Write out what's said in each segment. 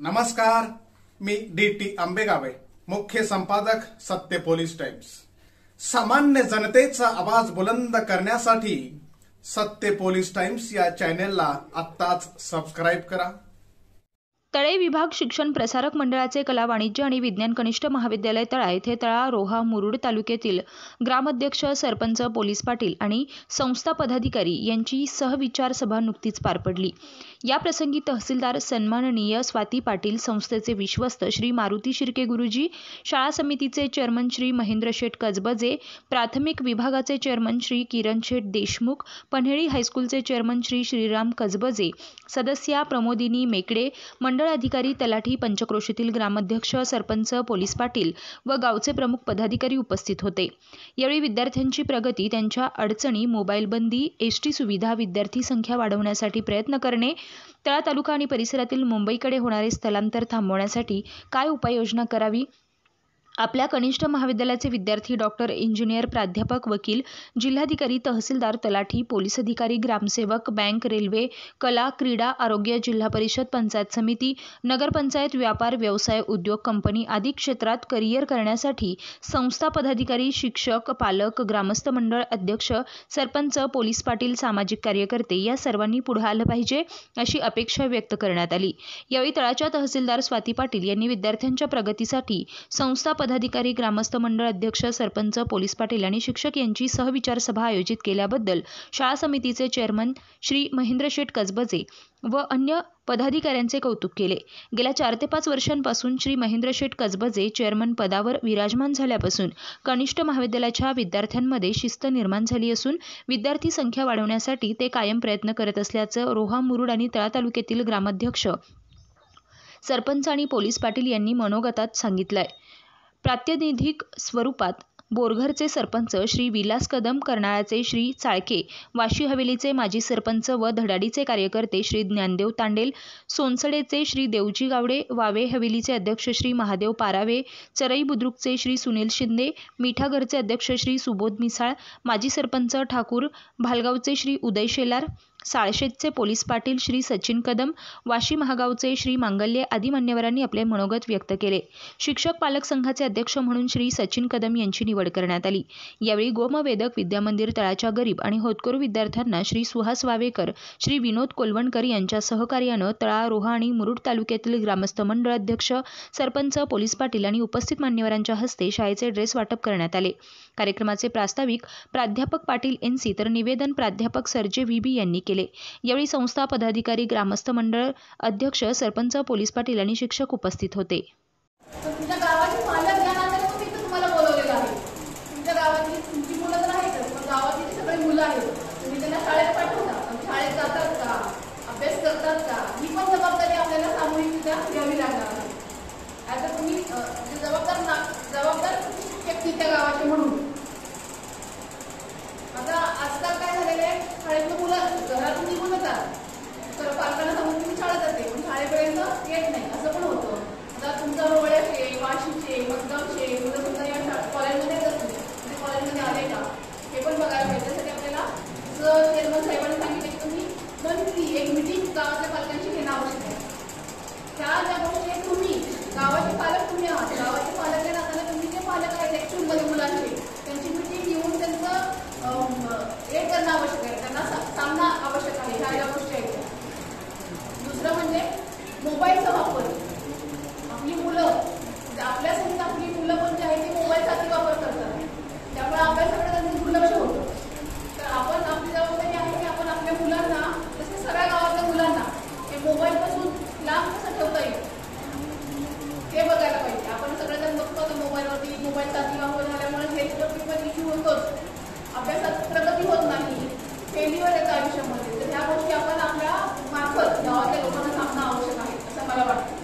नमस्कार, मी डी.टी. आंबेगावे, मुख्य संपादक सत्य पोलीस टाइम्स। सामान्य जनतेचा आवाज बुलंद करण्यासाठी सत्य पोलीस टाइम्स या चॅनेलला आत्ताच सबस्क्राइब करा। तळे विभाग शिक्षण प्रसारक मंडळाचे कला वाणिज्य आणि विज्ञान कनिष्ठ महाविद्यालय तळा येथे तळा रोहा मुरुड तालुक्यातील ग्रामाध्यक्ष, सरपंच, पोलीस पाटील आणि संस्था पदाधिकारी यांची सहविचार सभा नुकतीच पार पडली। या प्रसंगी तहसीलदार सन्माननीय स्वाती पाटील, संस्थेचे विश्वस्त श्री मारुती शिर्के गुरुजी, शाळा समितीचे चेअरमन श्री महेंद्र शेठ कजबजे, प्राथमिक विभागाचे चेअरमन श्री किरण शेठ देशमुख, पन्हेळी हायस्कूलचे चेअरमन श्री श्रीराम कजबजे, सदस्या प्रमोदिनी मेकडे, मंडळ अधिकारी, तलाठी, पंचक्रोशीतील ग्रामाध्यक्ष, सरपंच, पोलीस पाटील व गावचे प्रमुख पदाधिकारी उपस्थित होते। यावेळी विद्यार्थ्यांची प्रगती, त्यांच्या अडचणी, मोबाईल बंदी, एसटी सुविधा, विद्यार्थी संख्या वाढवण्यासाठी प्रयत्न करणे, तळा तालुका आणि परिसरातील मुंबईकडे होणारे स्थलांतर थांबवण्यासाठी काय उपाययोजना करावी, आपल्या कनिष्ठ महाविद्यालयाचे विद्यार्थी, डॉक्टर, इंजिनियर, प्राध्यापक, वकील, जिल्हाधिकारी, तहसीलदार, तलाठी, पोलीस अधिकारी, ग्रामसेवक, बँक, रेल्वे, कला, क्रीडा, आरोग्य, जिल्हा परिषद, पंचायत समिती, नगरपंचायत, व्यापार, व्यवसाय, उद्योग, कंपनी आदी क्षेत्रात करिअर करण्यासाठी संस्था पदाधिकारी, शिक्षक, पालक, ग्रामस्थ मंडळ अध्यक्ष, सरपंच, पोलीस पाटील, सामाजिक कार्यकर्ते या सर्वांनी पुढे आलं पाहिजे अशी अपेक्षा व्यक्त करण्यात आली। यावेळी तळाच्या तहसीलदार स्वाती पाटील यांनी विद्यार्थ्यांच्या प्रगतीसाठी संस्था पदाधिकारी, ग्रामस्थ मंडळ अध्यक्ष, सरपंच, पोलीस पाटील आणि शिक्षक यांची सहविचार सभा आयोजित केल्याबद्दल शाळा समितीचे चेअरमन श्री महेंद्र शेठ कजबजे व अन्य पदाधिकाऱ्यांचे कौतुक केले। गेल्या 4 ते 5 वर्षांपासून श्री महेंद्र शेठ कजबजे चेअरमन पदावर विराजमान झाल्यापासून कनिष्ठ महाविद्यालयाच्या विद्यार्थ्यांमध्ये शिस्त निर्माण झाली असून विद्यार्थी संख्या वाढवण्यासाठी ते कायम प्रयत्न करत असल्याचं रोहा मुरुड आणि तळा तालुक्यातील ग्रामाध्यक्ष, सरपंच आणि पोलीस पाटील यांनी मनोगतात सांगितलंय। प्रातिनिधिक स्वरूपात बोरघरचे सरपंच श्री विलास कदम, कर्नाळाचे श्री चाळके, वाशी हवेलीचे माजी सरपंच व धडाडीचे कार्यकर्ते श्री ज्ञानदेव तांडेल, सोनसडेचे श्री देवजी गावडे, वावे हवेलीचे अध्यक्ष श्री महादेव पारावे, चरई बुद्रुकचे श्री सुनील शिंदे, मिठागरचे अध्यक्ष श्री सुबोध मिसाळ, माजी सरपंच ठाकूर, भालगावचे श्री उदय शेलार, साळशेतचे पोलीस पाटील श्री सचिन कदम, वाशी महागावचे श्री मांगल्ये आदी मान्यवरांनी आपले मनोगत व्यक्त केले। शिक्षक पालक संघाचे अध्यक्ष म्हणून श्री सचिन कदम यांची निवड करण्यात आली। यावेळी गोमवेदक विद्यामंदिर तळाच्या गरीब आणि होतकरू विद्यार्थ्यांना श्री सुहास वावेकर, श्री विनोद कोलवणकर यांच्या सहकार्यानं तळा, रोहा आणि मुरुड तालुक्यातील ग्रामस्थ मंडळ अध्यक्ष, सरपंच, पोलीस पाटील आणि उपस्थित मान्यवरांच्या हस्ते शाळेचे ड्रेस वाटप करण्यात आले। कार्यक्रमाचे प्रास्ताविक प्राध्यापक पाटील एनसी तर निवेदन प्राध्यापक सरजे व्हीबी यांनी केले। यावेळी संस्था पदाधिकारी, ग्रामस्थ मंडळ अध्यक्ष, सरपंच, पोलीस पाटील आणि शिक्षक उपस्थित होते। तुमच्या गावाची पालक ज्ञानाने तुम्हाला बोलवलेलं आहे। तुमच्या गावातली तुमची मुलं तर आहेतच, पण गावातली सगळी मुलं आहेत, तुम्ही त्यांना शाळेत पाठवता, पण शाळेत जातात का, अभ्यास करतात का, ही पण जबाबदारी आपल्याला सामूहिकरित्या घ्यावी लागणार आहे। आता तुम्ही जबाबदार व्यक्ती त्या गावाचे म्हणून आता आजकाल काय झालेलं आहे, शाळेतली मुलं घरातून निघून येतात, तर पालकांना सांगून तुम्ही शाळेत जाते, पण शाळेपर्यंत येत नाही, असं पण होतं। आता तुमचा रोवळ्याचे, वाशीचे, मसगावचे मुलं सुद्धा या कॉलेजमध्ये येत असते, म्हणजे कॉलेजमध्ये आले का हे पण बघायला पाहिजे। त्यासाठी आपल्याला जसं चेअरमन साहेबांनी सांगितलं की तुम्ही मंथली एक मीटिंग गावातल्या पालकांशी घेणं आवश्यक आहे। त्या ज्या गोष्टी तुम्ही गावाचे पालक तुम्ही आहात, गावाचे पालक आहे नाताना तुम्ही जे पालक आहेत ॲक्च्युअलमध्ये मुलांचे, त्यांची मीटिंग घेऊन त्यांचं हे करणं आवश्यक आहे, त्यांना सांगणं आवश्यक आहे। ह्या गोष्टी आहेत। दुसरं म्हणजे मोबाईलचा वापर। आपली मुलं आपल्या सहित आपली मुलं पण जे आहे ते मोबाईलचा अति वापर करतात, त्यामुळे अभ्यासाकडे त्यांचं दुर्लक्ष होतं। तर आपण आपली जबाबदारी आहे की आपण आपल्या मुलांना, तसेच सगळ्या गावातल्या मुलांना हे मोबाईलपासून लांब कसं ठेवता येईल ते बघायला पाहिजे। आपण सगळेजण बघतो तर मोबाईलवरती मोबाईलचा अति वापर झाल्यामुळे हेल्थवरती पण इश्यू होतोच, अभ्यासात प्रगती होत नाही, फेल्युअर येतं आयुष्यामध्ये। तर ह्या गोष्टी आपण आपल्या मार्फत गावातल्या लोकांना सांगणं आवश्यक आहे असं मला वाटतं।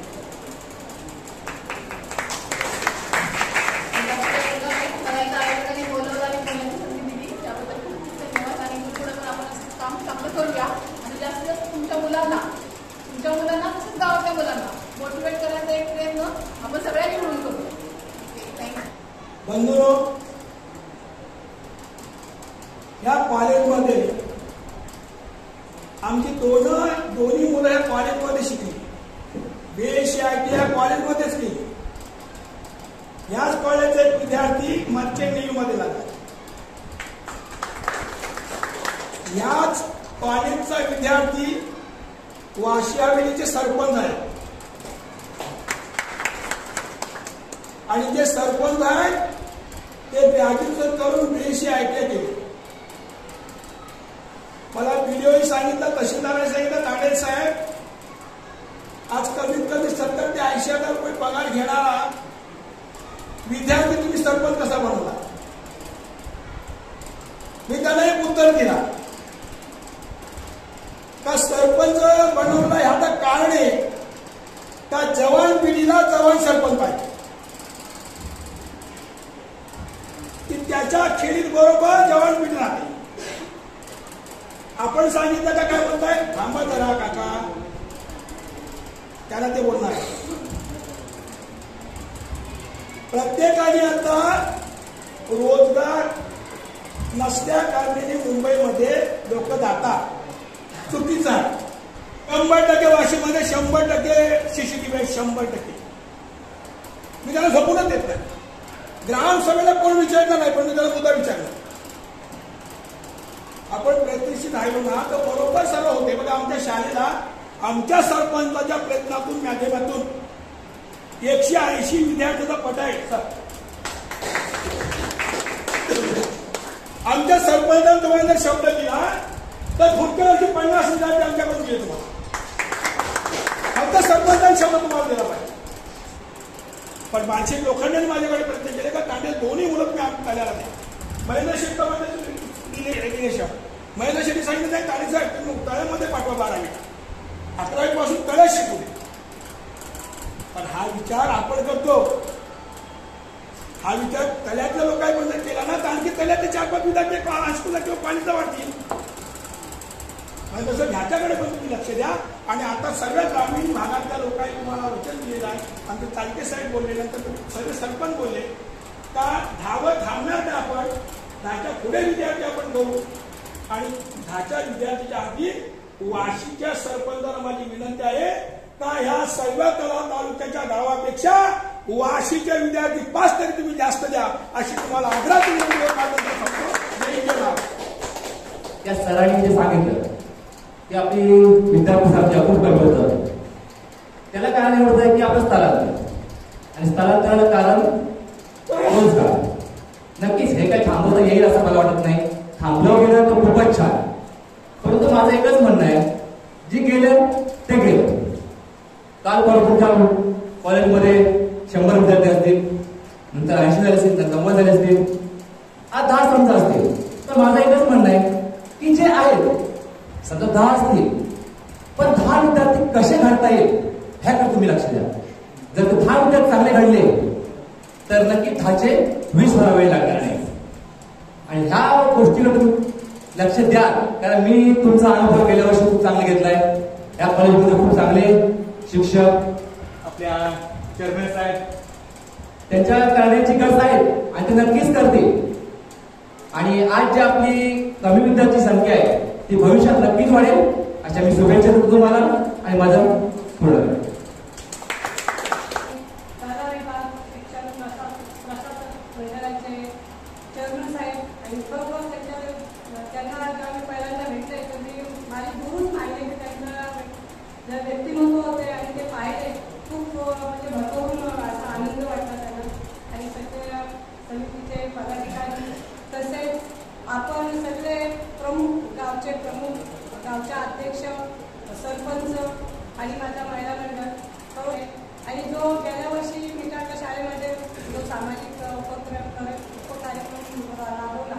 बोलवलं आणि बोलण्याची संधी दिली त्याबद्दल खूप खूप धन्यवाद। आणि पुढे पण आपण काम चांगलं करूया आणि जास्तीत जास्त तुमच्या मुलांना तसंच गावातल्या मुलांना मोटिवेट करायचा एक प्रयत्न आपण सगळ्यांनी मिळून करू। थँक्यू। बंधुरो, या कॉलेजमध्ये आमची दोन्ही मुलं या कॉलेजमध्ये शिकली। बेश BCIT या कॉलेजमध्येच केली. याच कॉलेजचा एक विद्यार्थी मर्चंट नेव्हीमध्ये लागला. याच कॉलेजचा विद्यार्थी वाशी हवेलीचे सरपंच आहे आणि जे सरपंच आहे ते ग्रॅज्युएशन करून BCIT केले. मला व्हिडिओही सांगितलं, तहसीलदारांनी सांगितलं, तांडेल साहेब आज कमीत कमी 70 ते 80,000 रुपये पगार घेणारा विद्यार्थी तुम्ही सरपंच कसा बनवला. मी त्याला एक उत्तर दिला का सरपंच बनवला ह्याचं कारण आहे का जवान पिढीला जवान सरपंच पाहिजे की त्याच्या खेळीत बरोबर जवान पिढी राहते. आपण सांगितलं का काय बोलताय, थांबा जरा काका, त्याला ते बोलणार. प्रत्येकाने आता रोजगार नसल्या कारणाने मुंबईमध्ये लोक जातात, चुकीचं आहे. 100% वाशीमध्ये 100% CCTV आहे, 100%. मी त्याला झोपूनच देत नाही. ग्रामसभेला कोण विचारणार नाही, पण मी त्याला मुद्दा विचारला. आपण प्रयत्नशील राहिलो ना तर बरोबर सर्व होते. बघा आमच्या शाळेला आमच्या प्रयत्नातून माध्यमातून 180 विद्यार्थ्यांचा पट आहे. आमच्या सरपंचाने तुम्हाला जर शब्द दिला तर पुढच्या वर्षी 50 विद्यार्थी आमच्याकडून दिले तुम्हाला. फक्त सरपंचाने शब्द तुम्हाला दिला पाहिजे. पण मानसिक लोखंडाने माझ्याकडे प्रयत्न केले का तांडे दोन्ही मुलं तुम्ही आल्याला नाही. महेंद्र शेट्टी महेंद्र शेट्टी सांगितलं नाही तांडे साहेब तुम्ही तळ्यामध्ये पाठवा 12वी 11वी पासून तळ्यात शिकू दे. पण हा विचार आपण करतो. हा विचार तळ्यातल्या लोकांनी पण केला ना तर आणखी तळ्यातले 4-5 विद्यार्थी हायस्कूलला किंवा कॉलेजला वाढतील. तसं ह्याच्याकडे पण तुम्ही लक्ष द्या. आणि आता सर्व ग्रामीण भागातल्या लोकांनी तुम्हाला वचन दिलेलं आहे. आमचे तालुके साहेब बोलले, नंतर सर्व सरपंच बोलले का थांबणार नाही आपण, 10च्या पुढे विद्यार्थी आपण करू. आणि 10च्या विद्यार्थीच्या आधी वाशीच्या सरपंचाला माझी विनंती आहे का ह्या सर्व तलाव तालुक्याच्या गावापेक्षा वाशीचे विद्यार्थी 5 तरी तुम्ही जास्त द्या अशी तुम्हाला आग्रह त्या सरांनी जे सांगितलं की आपली विद्यार्थी आपण करतो त्याला कारण एवढं आहे की आपलं स्थलांतर आणि स्थलांतराला कारण रोजगार. नक्कीच हे काही थांबवता येईल असं मला वाटत नाही. थांबलं गेलं तर खूपच छान. परंतु माझं एकच म्हणणं आहे, जे गेलं ते गेलं. काल तुमच्या कॉलेजमध्ये 100 विद्यार्थी असतील, नंतर 80 झाले असतील, नंतर 90 झाले असतील, आज 10 समजा असतील. तर माझं एकच म्हणणं आहे की जे आहेत समजा 10 असतील पण 10 विद्यार्थी कसे घडता येईल ह्याकडे तुम्ही लक्ष द्या. जर ते 10 विद्यार्थी चांगले घडले तर नक्की 10चे 20 व्हावे लागणार नाही. आणि ह्या गोष्टीला तुम्ही लक्ष द्या. कारण मी तुमचा अनुभव गेल्या वर्षी खूप चांगला घेतलाय. या कॉलेजमध्ये खूप चांगले शिक्षक, आपल्या चेअरमॅन साहेब, त्यांच्या करण्याची गरज आहे आणि ते नक्कीच करतील. आणि आज जी आपली कमी विद्यार्थी संख्या आहे ती भविष्यात नक्कीच वाढेल अशा मी शुभेच्छा देतो तुम्हाला. आणि माझं थोडं चेअरमन साहेब आणि बरोबर त्यांना आम्ही पहिल्यांदा भेटले तर मी माझी गुरुच पाहिले की त्यांचं व्यक्तिमत्व होते आणि ते पाहिले खूप म्हणजे भरभरून असा आनंद वाटला त्यांना. आणि सगळे समितीचे पदाधिकारी तसेच आपण सगळे प्रमुख गावचे प्रमुख, गावच्या अध्यक्ष, सरपंच आणि माझा महिला मंडळ आणि जो गेल्या वर्षी मी टाकला शाळेमध्ये जो सामाजिक उपक्रम राबवला,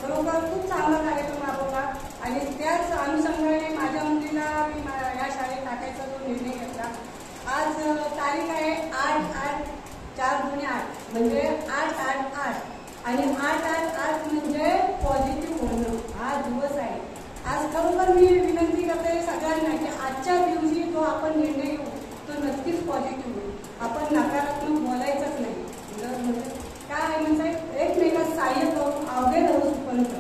बरोबर खूप चांगला कार्यक्रम राबवला. आणि त्याच अनुषंगाने माझ्या मुलीला मी या शाळेत टाकायचा जो निर्णय घेतला. आज तारीख आहे 8/8/4/8 म्हणजे 8/8/8 आणि 8/8/8 म्हणजे पॉझिटिव्ह होणं हा दिवस आहे. आज खरोखर मी विनंती करते सगळ्यांना की आजच्या दिवशी जो आपण निर्णय घेऊ तो नक्कीच पॉझिटिव्ह होईल. आपण नकारात्मक बोलायचंच नाही. काय म्हणजे एकमेकात सहाय्य करून अवघे धरू पर्यंत.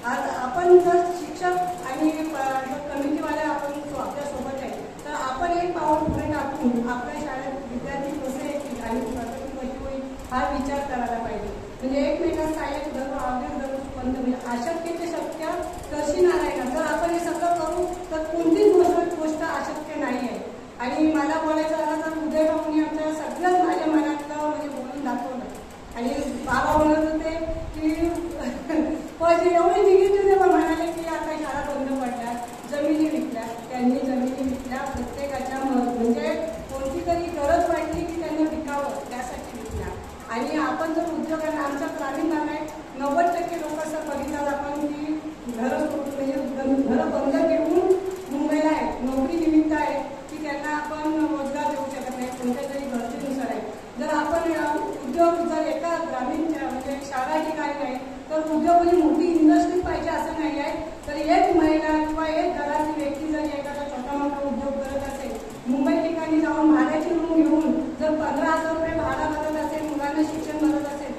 आज आपण जर शिक्षक आणि कमिटीवाले आपण आपल्या सोबत आहे तर आपण एक पाऊल पुढे टाकून आपल्या शाळेत हा विचार करायला पाहिजे. म्हणजे एकमेकांना सहाय्यक धरू आवडेल धरू पण म्हणजे अशक्य ते शक्य कशी नाही का. जर आपण हे सगळं करू तर कोणतीच गोष्ट अशक्य नाही आहे. आणि मला बोलायचं झालं तर उदयभाऊंनी आमच्या सगळंच माझ्या मनातलं म्हणजे बोलून दाखवलं. आणि बाबा म्हणत होते की पैसे एवढे निगेटिव्ह तेव्हा म्हणाले की आता शाळा बंद पडल्या, जमिनी विकल्या. त्यांनी जमिनी विकल्या प्रत्येकाच्या म्हणजे कोणती तरी गरज वाटली की त्यांना विकावं त्यासाठी विकल्या. आणि आपण जर उद्योगांना आमच्या ग्रामीण भागात 90% लोक असं बघितलं आपण की घरं सोडून म्हणजे घरं बंद ठेवून मुंबईला आहेत, नोकरी निमित्त आहेत की त्यांना आपण रोजगार देऊ शकत नाही, कोणत्या तरी गरजेनुसार आहे. जर आपण उद्योग जर एका ग्रामीण म्हणजे शाळा ठिकाणी आहे तर उद्योग म्हणजे मोठी इंडस्ट्री पाहिजे असं नाही आहे. तर एक महिला किंवा एक घरातली व्यक्ती जर एखादा छोटा मोठा उद्योग करत असेल, मुंबई ठिकाणी जाऊन भाड्याची रूम घेऊन जर 15,000 रुपये भाडा भरत असेल, मुलांना शिक्षण भरत असेल,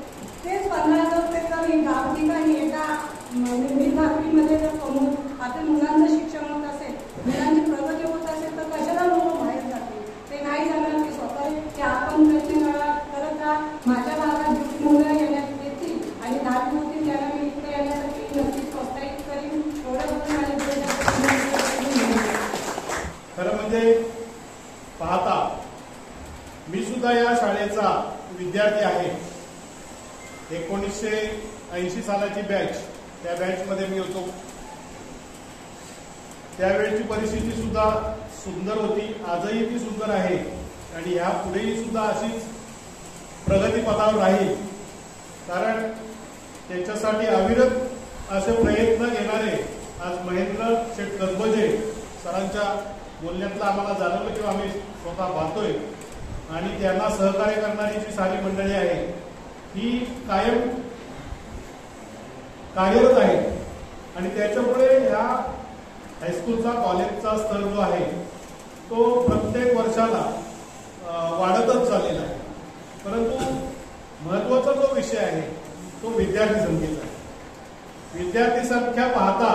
तेच 15,000 रुपये जर गाव ठिकाणी एका निर्धारपीमध्ये जर कमवून आपल्या मुलांचं शिक्षण होत असेल, मुलांची प्रगती होत असेल तर कशाला लोक बाहेर जातील. ते नाही जाणार की स्वतः की आपण प्रयत्न करत राहा. माझ्या भागात मुलं येण्यात येतील आणि 10 होतील त्यांना मी इकडे येण्यासाठी नक्कीच प्रोत्साहित करीन. खरं म्हणजे पाहता मी सुद्धा या शाळेचा विद्यार्थी आहे. 1980 सालाची बॅच, त्या बॅचमध्ये मी होतो. त्यावेळची परिस्थिती सुद्धा सुंदर होती, आजही ती सुंदर आहे आणि या पुढेही सुद्धा अशीच प्रगतीपथावर राहील. कारण त्याच्यासाठी अविरत असे प्रयत्न घेणारे आज महेंद्र शेठ गजबजे सरांच्या बोलण्यातलं आम्हाला जाणवलं किंवा आम्ही स्वतः पाहतोय. आणि त्यांना सहकार्य करणारी जी सारी मंडळी आहे ही कायम कार्यरत आहे. आणि त्याच्यामुळे ह्या हायस्कूलचा कॉलेजचा स्तर जो आहे तो प्रत्येक वर्षाला वाढतच चाललेला आहे. परंतु महत्वाचा जो विषय आहे तो विद्यार्थी संख्येचा आहे. विद्यार्थी संख्या पाहता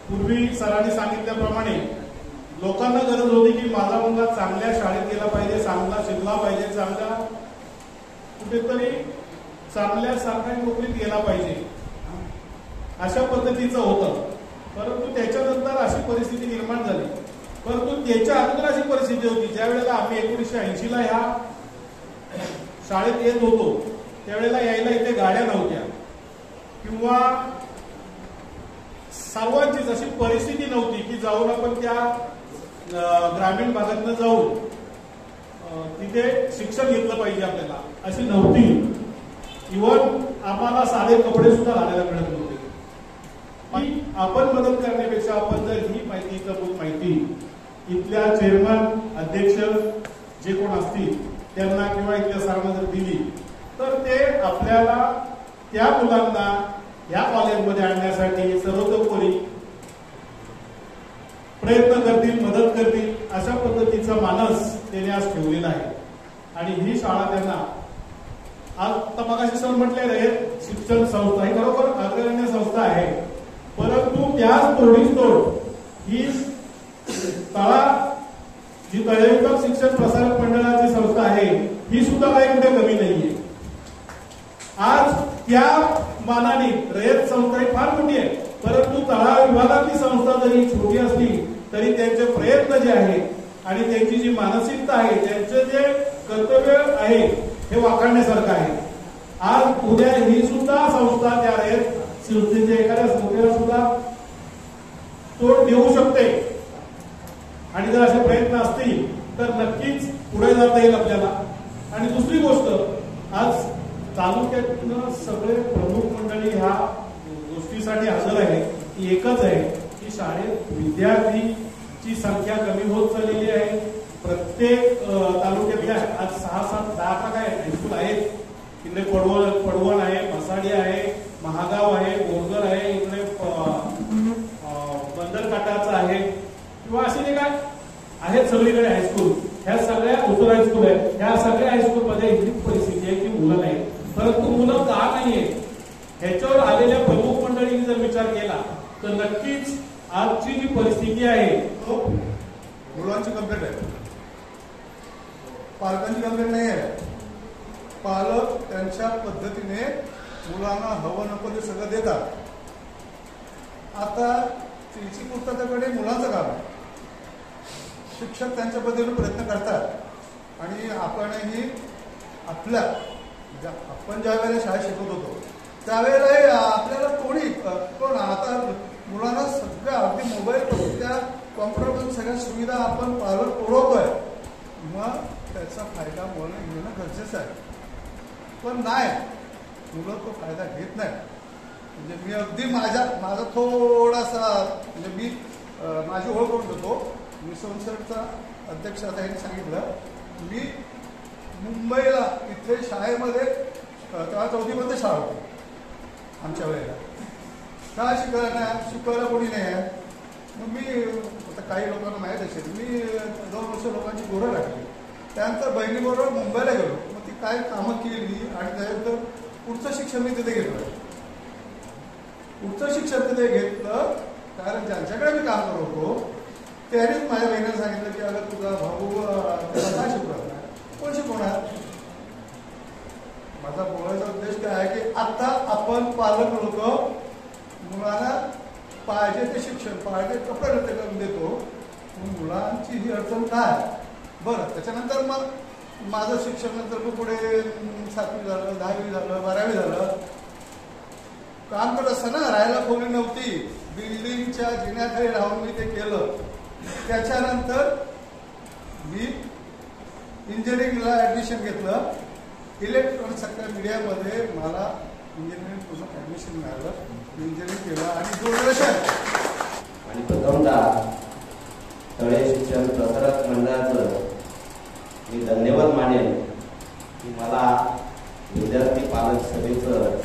पूर्वी सरांनी सांगितल्याप्रमाणे लोकांना गरज होती की माझा मुलगा चांगल्या शाळेत गेला पाहिजे, चांगला शिकला पाहिजे, चांगल्या कुठेतरी चांगल्या सरकारी नोकरीत गेला पाहिजे, अशा पद्धतीचं होतं. परंतु त्याच्यानंतर अशी परिस्थिती निर्माण झाली. परंतु त्याच्या अगोदर अशी परिस्थिती होती ज्या वेळेला आम्ही 1980ला ह्या शाळेत येत होतो त्यावेळेला यायला इथे गाड्या नव्हत्या किंवा सर्वांचीच अशी परिस्थिती नव्हती की जाऊन आपण त्या ग्रामीण भागातनं जाऊन तिथे शिक्षण घेतलं पाहिजे आपल्याला, अशी नव्हती. इव्हन आम्हाला साधे कपडे सुद्धा घालायला मिळत नव्हते. आपण मदत करण्यापेक्षा आपण जर ही माहिती सबूत माहिती इथल्या चेअरमन अध्यक्ष जे कोण असतील त्यांना किंवा इथल्या सरांना जर दिली तर ते आपल्याला त्या मुलांना या कॉलेजमध्ये आणण्यासाठी सर्वतोपरी प्रयत्न करतील, मदत करतील, अशा पद्धतीचा मानस त्याने आज ठेवलेला आहे. आणि ही शाळा त्यांना आता मगाशी सर म्हटलेलं शिक्षण संस्था ही खरोखर अग्रगण्य संस्था आहे. परंतु त्याच तोडीस तोड ही जी तळेविभाग शिक्षण प्रसारक मंडळाची संस्था आहे ही सुद्धा काही कुठे कमी नाहीये. आज त्या मानाने रयत संस्था ही फार मोठी आहे. परंतु तळा विभागातली संस्था जरी छोटी असली तरी त्यांचे प्रयत्न जे आहेत आणि त्यांची जी मानसिकता आहे, त्यांचे जे कर्तव्य आहे हे वाखाणण्यासारखं आहे. आज उद्या ही सुद्धा संस्था त्या रयत संस्थेच्या एखाद्या संस्थेला सुद्धा तोड देऊ शकते. आणि जर असे प्रयत्न असतील तर नक्कीच पुढे जाता येईल आपल्याला. आणि दुसरी गोष्ट, आज तालुक्यातनं सगळे प्रमुख मंडळी ह्या गोष्टीसाठी हजर आहे ती एकच आहे की शाळेत विद्यार्थीची संख्या कमी होत चाललेली आहे. प्रत्येक तालुक्यातल्या आज 6, 7, 10 काय हायस्कूल आहेत. इकडे पडवण आहे, म्हसाडी आहे, महागाव आहे, बोरगर आहे, इकडे बंदरकाटाचं आहे किंवा असे जे काय आहेत सगळीकडे हायस्कूल. ह्या सगळ्या उत्तर हायस्कूल आहेत. ह्या सगळ्या हायस्कूलमध्ये ही परिस्थिती आहे की मुलं नाही. परंतु मुलं का नाहीये ह्याच्यावर आलेल्या प्रमुख मंडळींनी जर विचार केला तर नक्कीच आजची जी परिस्थिती आहे मुलांची कंप्लेंट आहे, पालकांची कंप्लेंट नाही आहे. पालक त्यांच्या पद्धतीने मुलांना हवं नको ते सगळं देतात. आता तिची पूर्ततेकडे मुलांचं काम आहे. शिक्षक त्यांच्या पद्धतीने प्रयत्न करतात आणि आपणही आपल्या आपण ज्या वेळेला शाळेत शिकत होतो त्यावेळेला आपल्याला कोण आता मुलांना सगळ्या अगदी मोबाईलपासून त्या कॉम्प्युटरपासून सगळ्या सुविधा आपण पालक पुरवतोय. मग त्याचा फायदा मुलांना घेणं गरजेचं आहे. पण नाही, मुलं तो फायदा घेत नाही. म्हणजे मी अगदी माझा थोडासा म्हणजे मी माझी ओळख करून देतो. मी संसदचा अध्यक्ष आता यांनी सांगितलं, मी मुंबईला इथे शाळेमध्ये तेव्हा 4थीमध्ये शाळा होती आमच्या वेळेला. काय शिकवायला कोणी नाही आहे. मग मी आता काही लोकांना माहीत असेल, मी 2 वर्ष लोकांची गोरं राखली. त्यानंतर बहिणीबरोबर मुंबईला गेलो. मग ती काय कामं केली आणि त्यानंतर पुढचं शिक्षण मी तिथे घेतलं. उच्च शिक्षण तिथे घेतलं कारण ज्यांच्याकडे मी काम करत होतो त्यांनीच माझ्या बहिणीला सांगितलं की अगं तुझा भाऊ त्याला काय शिकवत नाही, कोण शिकवणार. माझा बोलायचा उद्देश काय आहे की आता आपण पालक लोक मुलांना पाहिजे ते शिक्षण पाहिजे कपडे लत्ते करून देतो. मुलांची ही अडचण काय. बरं, त्याच्यानंतर मग माझं शिक्षण नंतर मग पुढे 7वी झालं, 10वी झालं, 12वी झालं. काम करत असताना राहायला खोली नव्हती, बिल्डिंगच्या जिन्याखाली राहून मी ते केलं. त्याच्यानंतर मी इंजिनिअरिंगला ऍडमिशन घेतलं. इलेक्ट्रॉनिक सगळ्या मीडियामध्ये मला इंजिनिअरिंग पूर्ण ऍडमिशन मिळालं. इंजिनिअरिंग केलं आणि दूरदर्शन. आणि प्रथमतः तळे शिक्षण प्रसारक मंडळाचं मी धन्यवाद मानेन की मला विद्यार्थी पालक सभेचं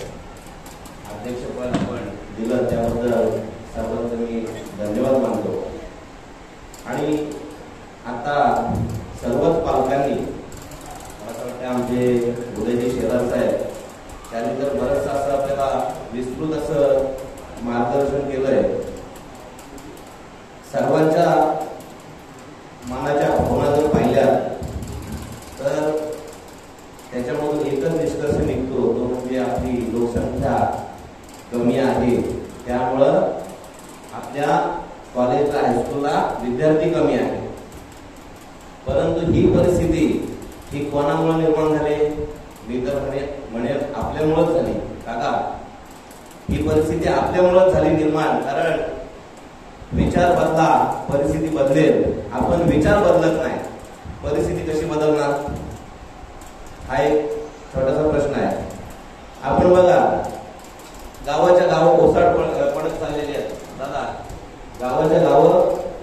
अध्यक्षपद आपण दिलं, त्याबद्दल सर्वांचं मी धन्यवाद मानतो. आणि आता सर्वच पालकांनी मला असं वाटतं आमचे उदयजी शेलार साहेब त्यांनी तर बरंचसं असं आपल्याला विस्तृत असं मार्गदर्शन केलंय. सर्वांच्या मनाच्या भावना जर पाहिल्या तर त्याच्यामधून एकच निष्कर्ष निघतो, तो म्हणजे आपली लोकसंख्या कमी आहे. त्यामुळं आपल्या कॉलेजला हायस्कूलला विद्यार्थी कमी आहे. परंतु ही परिस्थिती ही कोणामुळे निर्माण झाली. मी तर म्हणेन आपल्यामुळेच झाली. काका, ही परिस्थिती आपल्यामुळेच झाली निर्माण. कारण विचार बदला परिस्थिती बदलेल. आपण विचार बदलत नाही, परिस्थिती कशी बदलणार हा एक छोटासा प्रश्न आहे. आपण बघा, गावाच्या गावं ओसाड पडत चाललेली आहेत. दादा, गावाच्या गावं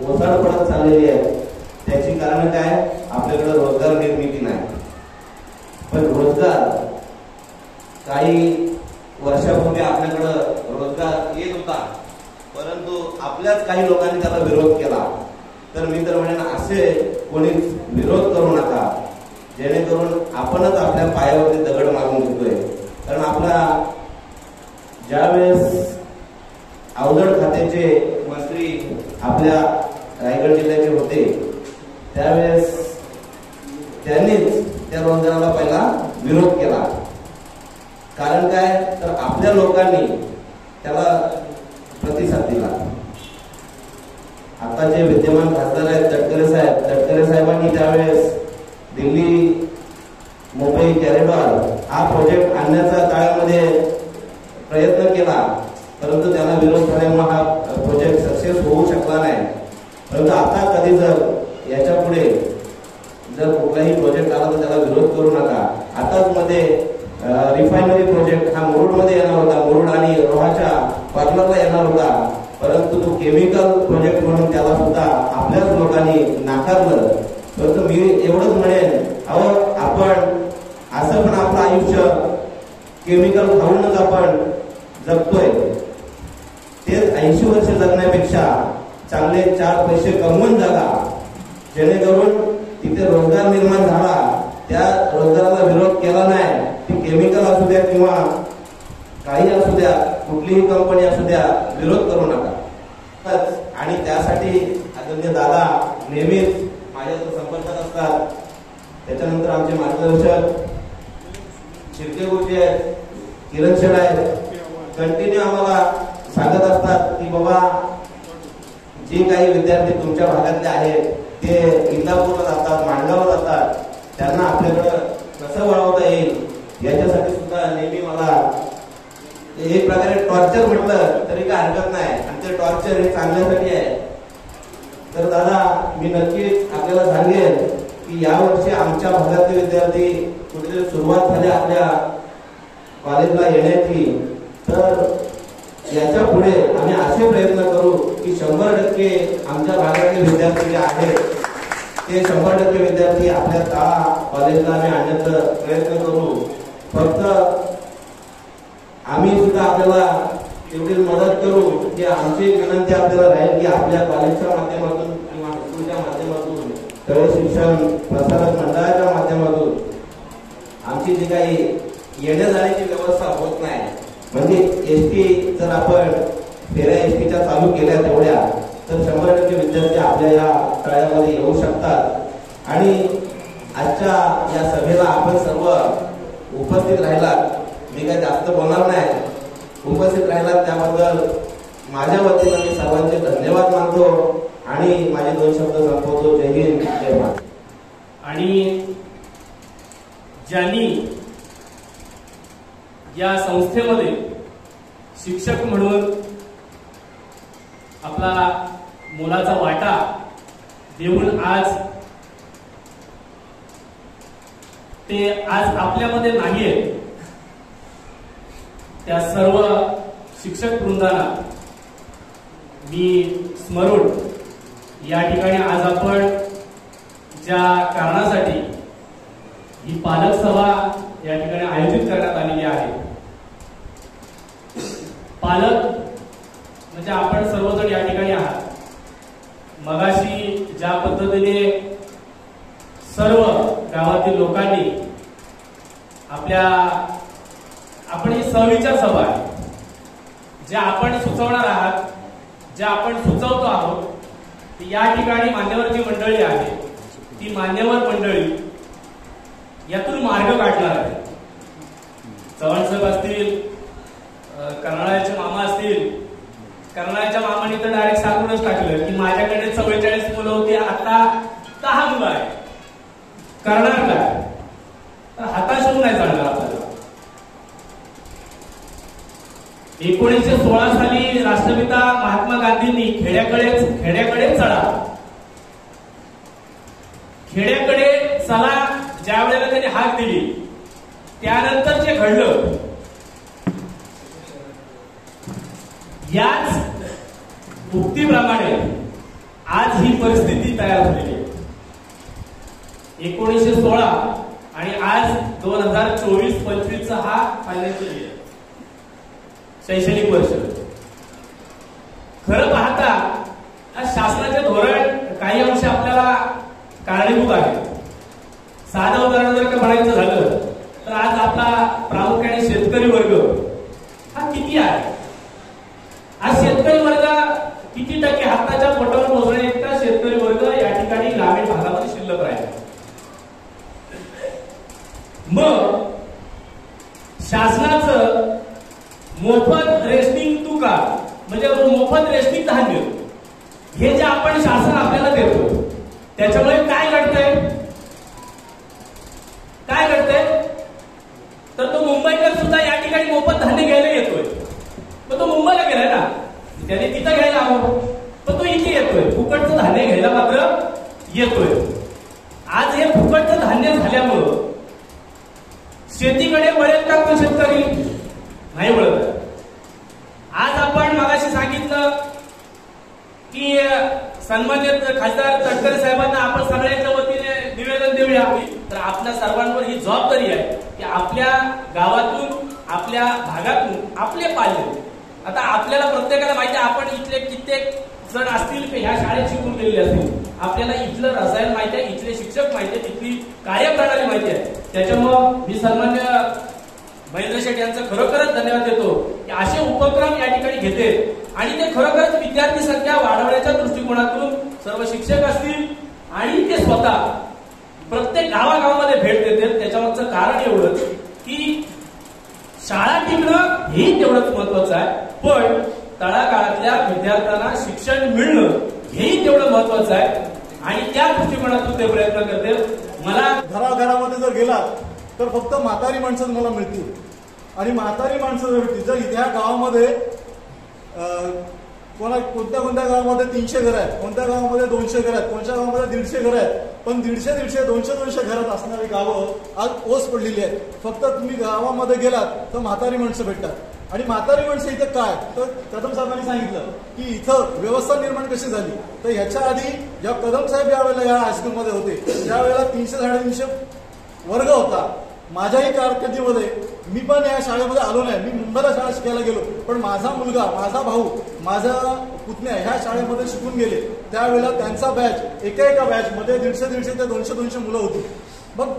ओसाड पडत चाललेली आहेत. त्याची कारण काय. आपल्याकडे रोजगार निर्मिती नाही. पण रोजगार काही वर्षापूर्वी आपल्याकडं रोजगार येत होता, परंतु आपल्याच काही लोकांनी त्याला विरोध केला. तर मी तर म्हणेन असे कोणीच विरोध करू नका, जेणेकरून आपणच आपल्या पायावरती दगड मारून घेतोय. कारण आपला ज्यावेळेस अवजड खात्याचे मंत्री आपल्या रायगड जिल्ह्याचे होते त्यावेळेस त्यांनीच त्या रोजगाराला पहिला विरोध केला. कारण काय तर आपल्या लोकांनी त्याला प्रतिसाद दिला. आता जे विद्यमान खासदार आहेत तटकरे साहेबांनी त्यावेळेस दिल्ली मुंबई कॉरिडॉर हा प्रोजेक्ट आणण्याचा काळामध्ये प्रयत्न केला, परंतु त्याला विरोध झाल्यामुळे हा प्रोजेक्ट सक्सेस होऊ शकला नाही. परंतु आता कधी जर याच्या पुढे जर कुठलाही प्रोजेक्ट आला तर त्याला विरोध करू नका. आताच मध्ये रिफायनरी प्रोजेक्ट हा मुरुडमध्ये येणार होता, मुरुड आणि रोहाच्या कॉर्नरला येणार होता, परंतु तो केमिकल प्रोजेक्ट म्हणून त्याला सुद्धा आपल्याच लोकांनी नाकारलं. परंतु मी एवढंच म्हणेन, अहो आपण असं पण आपलं आयुष्य केमिकल खाऊनच आपण जगतोय. तेच 80 वर्ष जगण्यापेक्षा चांगले 4 पैसे कमवून जगा, जेणेकरून तिथे रोजगार निर्माण झाला. त्या रोजगाराला विरोध केला नाही. ती केमिकल असू द्या किंवा काही असू द्या, कुठलीही कंपनी असू द्या, विरोध करू नका. आणि त्यासाठी आदरणीय दादा नेहमीच माझ्या संपर्कात असतात. त्याच्यानंतर आमचे मार्गदर्शक शिर्के गुरुजी आहेत, किरण शेठ आहेत, कंटिन्यू आम्हाला सांगत असतात की बाबा जे काही विद्यार्थी तुमच्या भागातले आहेत ते इंदापूरला जातात, माणगावला जातात, त्यांना आपल्याकडं कसं वळवता येईल याच्यासाठी सुद्धा नेहमी मला एक प्रकारे टॉर्चर म्हटलं तरी काय हरकत नाही, आणि ते टॉर्चर हे चांगल्यासाठी आहे. तर दादा मी नक्कीच आपल्याला सांगेन की यावर्षी आमच्या भागातले विद्यार्थी कुठेतरी सुरुवात झाली आपल्या कॉलेजला येण्याची, तर याच्या पुढे आम्ही असे प्रयत्न करू की 100% आमच्या भागातले विद्यार्थी जे आहेत ते 100% विद्यार्थी आपल्या कॉलेजला आम्ही आणण्याचा प्रयत्न करू. फक्त आम्ही सुद्धा आपल्याला तेवढी मदत करू की आमची विनंती आपल्याला राहील की आपल्या कॉलेजच्या माध्यमातून किंवा स्कूलच्या माध्यमातून तळे शिक्षण प्रसारक मंडळाच्या माध्यमातून आमची जी काही येण्या जाण्याची व्यवस्था होत नाही, म्हणजे एसटी जर आपण फेऱ्या एसटीच्या चालू केल्या तेवढ्या तर 100% विद्यार्थी आपल्या या तळ्यामध्ये येऊ शकतात. आणि आजच्या या सभेला आपण सर्व उपस्थित राहिलात, मी काय जास्त बोलणार नाही, उपस्थित राहिलात त्याबद्दल माझ्या वतीनं मी सर्वांचे धन्यवाद मानतो आणि माझे 2 शब्द संपवतो. जय हिंद, जय भारत. आणि ज्यांनी या संस्थेमध्ये शिक्षक म्हणून आपला मोलाचा वाटा देऊन आज आपल्यामध्ये नाहीये, त्या सर्व शिक्षक वृंदांना मी स्मरून या ठिकाणी आज आपण ज्या कारणासाठी ही पालक सभा या ठिकाणी आयोजित करण्यात आलेली आहे, पालक म्हणजे आपण सर्वजण या ठिकाणी आहात. मगाशी ज्या पद्धतीने सर्व गावातील लोकांनी आपण ही सहविचार सभा आहे, जे आपण सुचवणार आहात, जे आपण सुचवतो आहोत, या ठिकाणी मान्यवर जी मंडळी आहे ती मान्यवर मंडळी यातून मार्ग काढणार आहे. चव्हाण साहेब असतील, कर्नाळ्याचे मामा असतील, कर्नाळ्याच्या मामाने तर डायरेक्ट सांगूनच टाकलं की माझ्याकडे 44 मुलं होती, आता 10 मुलं आहे. करणार काय? तर हताश होऊन नाही चालणार आपल्याला. 1916 साली राष्ट्रपिता महात्मा गांधींनी खेड्याकडे चला ज्या वेळेला त्यांनी हाक दिली, त्यानंतर जे घडलं याच उक्तीप्रमाणे आज ही परिस्थिती तयार झालेली आहे. 1916 आणि आज 2024-25 हा फायनान्शियल इयर, शैक्षणिक वर्ष. खरं पाहता शासनाचे धोरण काही अंश आपल्याला कारणीभूत आहे. साधं उदाहरण जर का म्हणायचं झालं तर आज आपला प्रामुख्याने शेतकरी वर्ग हा किती आहे? आज शेतकरी वर्ग किती टक्के हाताच्या पोटावर मोजण्या इतका शेतकरी वर्ग या ठिकाणी ग्रामीण भागामध्ये शिल्लक राहिला. मग शासनाचं मोफत रेशनिंग तुका म्हणजे मोफत रेशनिंग धान्य हे जे आपण शासन आपल्याला देतो त्याच्यामुळे काय घडतंय तर तो मुंबईकर सुद्धा या ठिकाणी मोफत धान्य घ्यायला येतोय. पण तो मुंबईला गेलाय ना, त्याने तिथं घ्यायला हवं, पण तो इथे येतोय, फुकटचं धान्य घ्यायला मात्र येतोय. आज हे फुकटचं धान्य झाल्यामुळं शेतीकडे वळेल का तो शेतकरी? नाही वळत. आज आपण मगाशी सांगितलं की सन्मान्य खासदार तटकरे साहेबांना आपण सगळ्यांच्या वतीने निवेदन देऊया. तर आपल्या सर्वांवर ही जबाबदारी आहे की आपल्या गावातून, आपल्या भागातून आपले पाल्य, आता आपल्याला प्रत्येकाला माहिती आहे, आपण इथले कित्येक जण असतील की ह्या शाळेत शिकून गेलेले असतील, आपल्याला इथलं रसायन माहिती आहे, इथले शिक्षक माहिती आहे, तिथली कार्यप्रणाली माहिती आहे. त्याच्यामुळं मी सन्मान्य महेंद्र शेठ यांचं खरोखरच धन्यवाद देतो की असे उपक्रम या ठिकाणी घेते आणि ते खरोखरच विद्यार्थी संख्या वाढवण्याच्या दृष्टिकोनातून सर्व शिक्षक असतील आणि ते स्वतः प्रत्येक गावागावामध्ये भेट देतात. त्याच्यावरचं कारण एवढंच की शिक्षण मिळणं हेही तेवढं महत्वाचं आहे आणि त्या दृष्टिकोनातून ते प्रयत्न करते. मला घराघरामध्ये जर गेला तर फक्त म्हातारी माणसं तुम्हाला मिळतील आणि म्हातारी माणसं जर मिळतील. जर इथे ह्या गावामध्ये कोणत्या गावामध्ये 300 घरं आहेत, कोणत्या गावामध्ये 200 घरं आहेत, कोणत्या गावामध्ये 150 घरं आहेत, पण 150, 200 घरात असणारी गावं आज ओस पडलेली आहेत. फक्त तुम्ही गावामध्ये गेलात तर म्हातारी माणसं भेटतात आणि म्हातारी माणसं इथं काय तर कदम साहेबांनी सांगितलं की इथं व्यवस्था निर्माण कशी झाली. तर ह्याच्या आधी जेव्हा कदम साहेब यावेळेला या हायस्कूलमध्ये होते त्यावेळेला 300-350 वर्ग होता. माझ्याही कारकिर्दीमध्ये मी पण या शाळेमध्ये आलो नाही, मी मुंबईला शाळा शिकायला गेलो, पण माझा मुलगा, माझा भाऊ, माझा पुतण्या ह्या शाळेमध्ये शिकून गेले. त्यावेळेला त्यांचा बॅच एका बॅचमध्ये 150 ते 200 मुलं होती. मग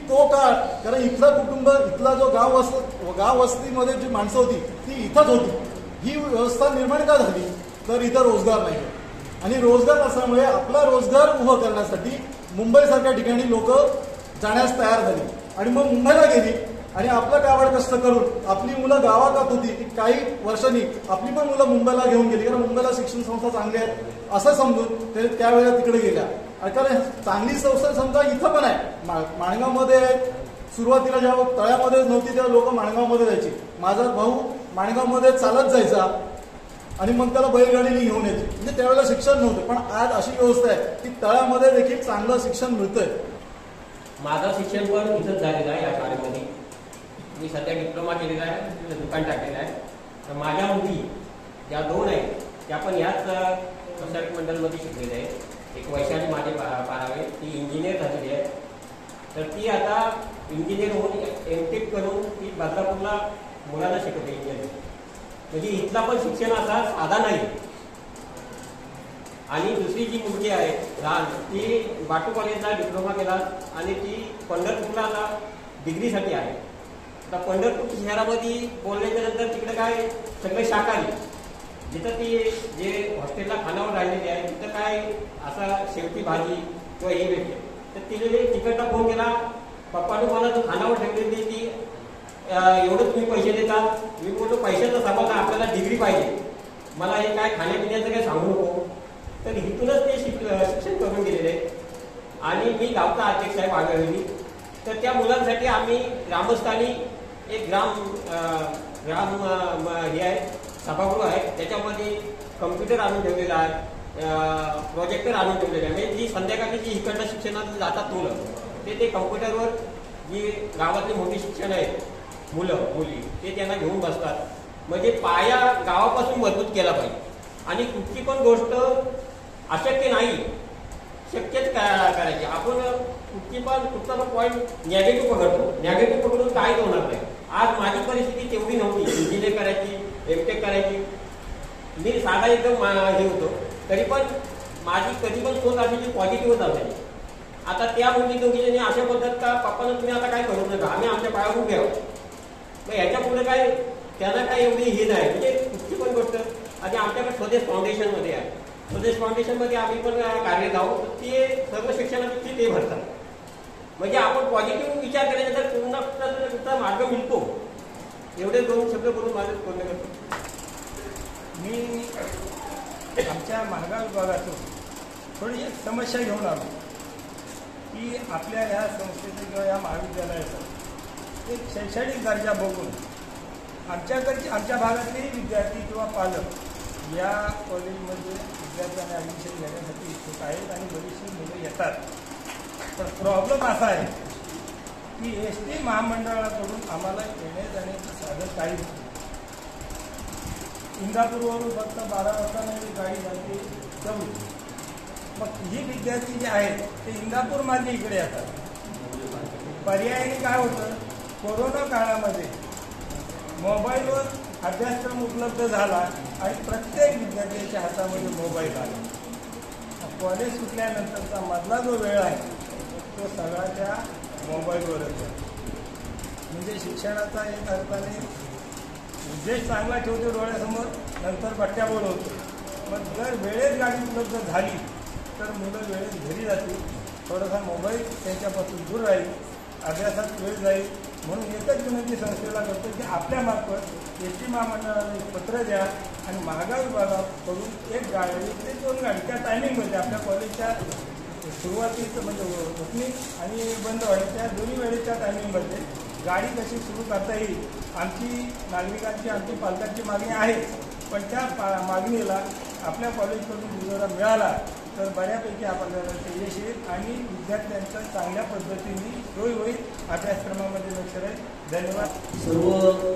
तो काळ, कारण इथला कुटुंब, इथला जो गाव वस्तीमध्ये जी माणसं होती ती इथंच होती. ही व्यवस्था निर्माण का झाली तर इथं रोजगार नाही आणि रोजगार नसल्यामुळे आपला रोजगार उभं करण्यासाठी मुंबईसारख्या ठिकाणी लोक जाण्यास तयार झाली आणि मग मुंबईला गेली आणि आपलं कावड कष्ट करून आपली मुलं गावात होती की काही वर्षांनी आपली पण मुलं मुंबईला घेऊन गेली, कारण मुंबईला शिक्षण संस्था चांगल्या आहेत असं समजून ते त्यावेळेला तिकडे गेल्या. कारण चांगली संस्था समजा इथं पण आहे, माणगावमध्ये आहे. सुरुवातीला जेव्हा तळ्यामध्ये नव्हती तेव्हा लोक माणगावमध्ये जायची. माझा भाऊ माणगावमध्ये चालत जायचा आणि मग त्याला बैलगाडीने घेऊन यायची, म्हणजे त्यावेळेला शिक्षण नव्हतं. पण आज अशी व्यवस्था आहे की तळ्यामध्ये देखील चांगलं शिक्षण मिळतंय. माझं शिक्षण पण इथंच झालेलं आहे या शाळेमध्ये. मी सध्या डिप्लोमा केलेला आहे, दुकान टाकलेलं आहे. तर माझ्या मुली ज्या 2 आहेत त्या पण याच प्रसारक मंडळमध्ये शिकलेल्या आहेत. एक वैशाली माझे पारावे, ती इंजिनियर झालेली आहे. तर ती आता इंजिनियर होऊन MTech करून ती बदलापूरला मुलांना शिकवते इंजिनियर. म्हणजे इथला पण शिक्षण असा साधा नाही. आणि दुसरी जी मुलगी आहे लहान, ती बाटू कॉलेजला डिप्लोमा केला आणि ती पंढरपूरला डिग्रीसाठी आहे. आता पंढरपूर शहरामध्ये बोलण्याच्या नंतर तिकडे काय सगळे शाकाहारी, जिथं ती जे हॉस्टेलला खानावर राहिलेली आहे तिथं काय असा शेवटी भाजी किंवा हे भेटते. तर तिने तिकडला फोन केला, पप्पाने मला जो खानावर ठेवलेली ती एवढं तुम्ही पैसे देतात. मी बोलतो पैशाचा सवाल नाही, आपल्याला डिग्री पाहिजे, मला हे काय खाण्यापिण्याचं काय सांगू नको. तर इथूनच ते शिक्षण करून गेलेले आहे. आणि मी गावचा अध्यक्ष आहे वाघळी. तर त्या मुलांसाठी आम्ही ग्रामस्थांनी एक ग्राम हे आहे सभागृह आहे, त्याच्यामध्ये कम्प्युटर आणून ठेवलेला आहे, प्रोजेक्टर आणून ठेवलेले आहे. म्हणजे जी संध्याकाळी जी इकडनं शिक्षणात जातात मुलं ते कम्प्युटरवर जी गावातली मोठी शिक्षण आहेत मुलं मुली ते त्यांना घेऊन बसतात. म्हणजे पाया गावापासून मजबूत केला पाहिजे. आणि कुठची पण गोष्ट अशक्य नाही, शक्यच करायची. आपण कुठचा पण पॉईंट निगेटिव्ह पकडतो, निगेटिव्ह पकडून काहीच होणार नाही. आज माझी परिस्थिती तेवढी नव्हती इंजिनियर करायची, MTech करायची. मी साधा एकदम हे होतो, तरी पण माझी कधी पण सोच अशी पॉझिटिव्हच असायची. आता त्या मुली दोघीजणी अशा बोलतात का पप्पानं तुम्ही आता काय करू नका, आम्ही आमच्या पायावर उभे आहोत. मग ह्याच्या पुढे काय त्यांना काय एवढी हे नाही. म्हणजे कुठची पण गोष्ट. आणि आमच्याकडे स्वदेश फाउंडेशनमध्ये आहे, स्वदेश फाउंडेशनमध्ये आम्ही पण कार्यरत आहोत. ते सर्व शिक्षणाची ते भरतात. म्हणजे आपण पॉझिटिव्ह विचार केल्यानंतर पूर्ण मार्ग मिळतो. एवढे 2 शब्द बोलून माझं पूर्ण करतो. मी आमच्या महागाव विभागातून थोडी एक समस्या घेऊन आलो की आपल्या ह्या संस्थेचं किंवा या महाविद्यालयाचा एक शैक्षणिक दर्जा बघून आमच्या भागातलेही विद्यार्थी किंवा पालक या कॉलेजमध्ये विद्यार्थ्यांना ॲडमिशन घेण्यासाठी इच्छुक आहेत आणि बरीचशी मुलं येतात. पण प्रॉब्लेम असा आहे की SD महामंडळाकडून आम्हाला येण्या जाण्याचं साधन काहीच नाही. इंदापूरवरून फक्त 12 वाजता गाडी जाते तेवढी. मग ही विद्यार्थी जे आहेत ते इंदापूरमध्ये इकडे येतात. पर्यायाने काय होतं, कोरोना काळामध्ये मोबाईलवर अभ्यासक्रम उपलब्ध झाला आणि प्रत्येक विद्यार्थ्यांच्या हातामध्ये मोबाईल आला. कॉलेज सुटल्यानंतरचा मधला जो वेळ आहे तो सगळा त्या मोबाईलवरच आहे. म्हणजे शिक्षणाचा एक अर्थाने उद्देश चांगला ठेवतो डोळ्यासमोर, नंतर बट्ट्या बोलवतो. मग जर वेळेत गाडी उपलब्ध झाली तर मुलं वेळेत घरी जातील, थोडासा मोबाईल त्यांच्यापासून दूर राहील, अभ्यासात वेळ जाईल म्हणून एकच विनंती संस्थेला करतो की आपल्या मार्फत एसटी महामंडळाला एक पत्र द्या आणि महागाव विभागाकडून एक गाडी ते 2 गाडी त्या टायमिंगमध्ये आपल्या कॉलेजच्या सुरुवातीचं म्हणजे ओपनिंग आणि बंद व्हायच्या दोन्ही वेळेच्या टायमिंगमध्ये गाडी कशी सुरू करता येईल. आमची नागरिकांची आमची पालकांची मागणी आहे, पण त्या मागणीला आपल्या कॉलेजकडून दुजोरा मिळाला तर बऱ्यापैकी आपल्याला यश येईल आणि विद्यार्थ्यांचा चांगल्या पद्धतीने सोय होईल, अभ्यासक्रमामध्ये लक्ष राहील. धन्यवाद.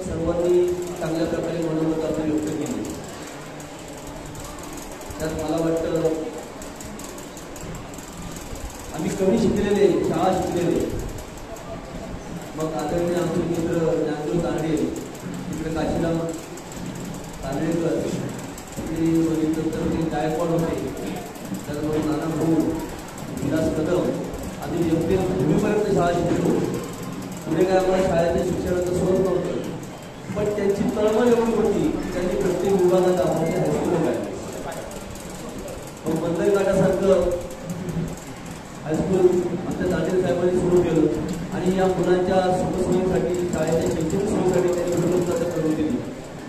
सर्वांनी चांगल्या प्रकारे मनोमत आपली व्यक्त केली. त्यात मला वाटतं आम्ही कमी शिकलेले, शाळा शिकलेले, मग आदरणीय आमचे मित्र ज्ञानदेव तांडे, तिकडे काशीराम तांडेकर, तिकडे बघितलं तर ते गायकवाड होते, त्याचबरोबर नाना भाऊ, विलास कदम आधी एमपीएस भूमीपर्यंत शाळा शिकलो. पुढे काय आम्हाला शाळेच्या शिक्षणाचं सोय नव्हतं, पण त्यांची तळमळ एवढी होती की त्यांनी प्रत्येक विभागात आम्हाला हायस्कूल काढले. मग बंदर घाटासारखं हायस्कूल आमच्या दांडे साहेबांनी सुरू केलं आणि या मुलांच्या सुखसोयीसाठी, शाळेच्या शैक्षणिक सोयीसाठी त्यांनी उपलब्धता करून दिली.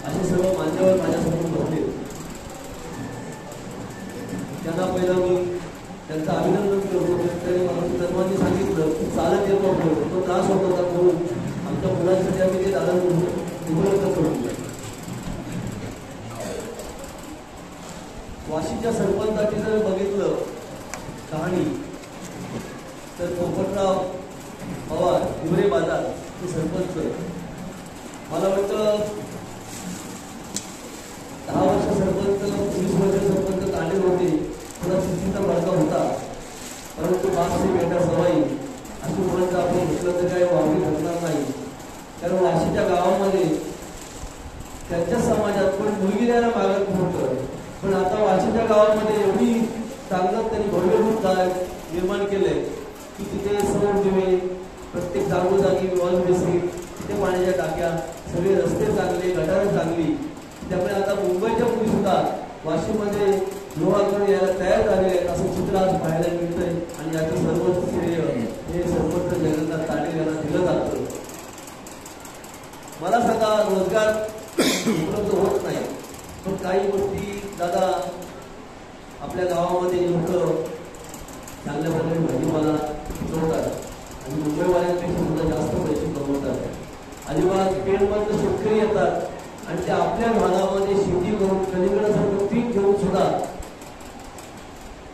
असे सर्व मान्यवर माझ्यासमोर बसले. त्यांना पहिला मी त्यांचं अभिनंदन करतो. त्यांनी मला सर्वांनी सांगितलं की चालत येत नव्हतो, तो त्रास होत होता म्हणून आमच्या मुलांसाठी आम्ही ते दालन उपलब्ध करून दिलं. वाशीच्या सरपंचाची जर बघितलं कहाणी तर पोपटराव पवार हिवरे बाजार हे सरपंच, मला वाटतं 10 वर्ष सरपंच, 20 वर्ष सरपंच तांडे होते. थोडा स्थितीचा भडका होता, परंतु बापसे बेटा सवाई अशी मुलांचं आपण घेतलं तर काही वावडी घडणार नाही. कारण वाशीच्या गावामध्ये त्यांच्या समाजात पण मुलगी द्यायला मागत नव्हतं, पण आता वाशीच्या गावामध्ये एवढी चांगलं त्यांनी भव्यरूप निर्माण केलंय की तिथे सौर दिवे, प्रत्येक जागोजागी वॉल बेसिन, तिथे पाण्याच्या टाक्या, सगळे रस्ते चांगले, गटारं चांगली. त्यामुळे आता मुंबईच्या मुली सुद्धा वाशीमध्ये लोहाकडून यायला तयार झालेले आहेत असं चित्र आज पाहायला मिळतंय. आणि याचं सर्व श्रेय हे सरपंच जगन्नाथ तांडे यांना दिलं जातं. मला सांगा, रोजगार उपलब्ध होत नाही, पण काही गोष्टी दादा आपल्या गावामध्ये लोक चांगल्या प्रकारे भाजीपाला पिकवतात आणि मुंबईवाल्यांपेक्षा सुद्धा जास्त पैसे कमवतात. अलिबाग पेणमधून शेतकरी येतात आणि ते आपल्या भागामध्ये शेती करून कलिंगडासारखं पीक घेऊन सुद्धा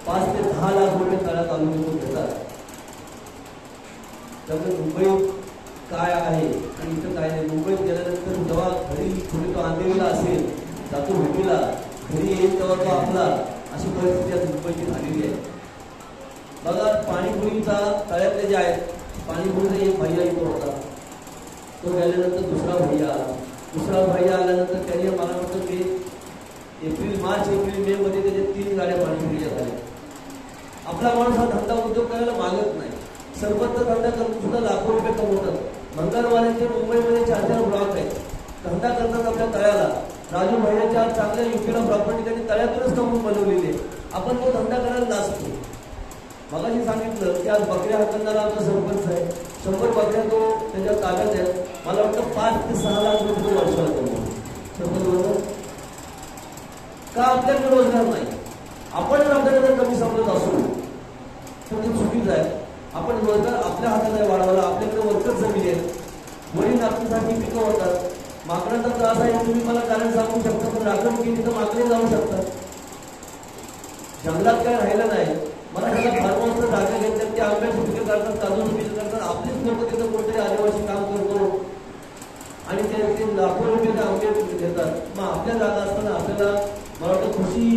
5 ते 10 लाख रुपये तळ्या तालुक्यातून घेतात. त्यामुळे मुंबईत काय आहे आणि इथं काय नाही. मुंबईत गेल्यानंतर जेव्हा घरी कुठे तो अंधेरीला असेल, जातो भेटीला, घरी येईल तेव्हा तो आपला, अशी परिस्थिती आज मुंबईची झालेली आहे. बघा, पाणीपुरीचा तळ्यातले जे आहेत, पाणीपुरीचा एक भैया इथं होता, तो गेल्यानंतर दुसरा भैया आल्यानंतर त्याने मला वाटतं की मार्च एप्रिल मे मध्ये त्याच्या 3 गाड्या पाणीपुरीच्या झाल्या. आपला माणूस हा धंदा उद्योग करायला मागत नाही. सरबतचा धंदा करून सुद्धा लाखो रुपये कमवतात. भंगारवाल्यांचे मुंबईमध्ये 4-4 ब्लॉक आहेत, धंदा करतात आपल्या तळ्याला. राजू भैयाच्या चांगल्या युपीला प्रॉपर्टी त्यांनी तळ्यातूनच कमवून बनवलेली आहे. आपण तो धंदा करायला लाजतो. मगाशी सांगितलं की आज बकऱ्या हाकलणारा आमचा सरपंच आहे. 100 बकऱ्या तो त्याच्या ताब्यात आहेत. मला वाटतं 5 ते 6 लाख रुपये वर्षाला कमवतो सरपंच बरोबर. का आपल्याकडे रोजगार नाही? आपण जर आपल्याकडे कमी समजत असू तर ते चुकीचं आहे. आपण रोजगार आपल्या हाताला वाढवायला. आपल्याकडे वर्कर जमिनी आहेत, वडील नातीसाठी पिकं होतात. माकडांचा त्रास आहे तुम्ही मला कारण सांगू शकता, पण राखण केली तर माकडे जाऊ शकतात. जंगलात काय राहिलं नाही. मला त्याला फार्म हाऊसला जागा घेतल्यात, ते आंब्याची पिकं करतात, काजूची पिकं करतात. आपलीच लोक तिथं कोणतरी आदिवासी काम करतो आणि ते लाखो रुपये आंबे घेतात. मग आपल्या जागा असताना आपल्याला मला वाटतं कृषी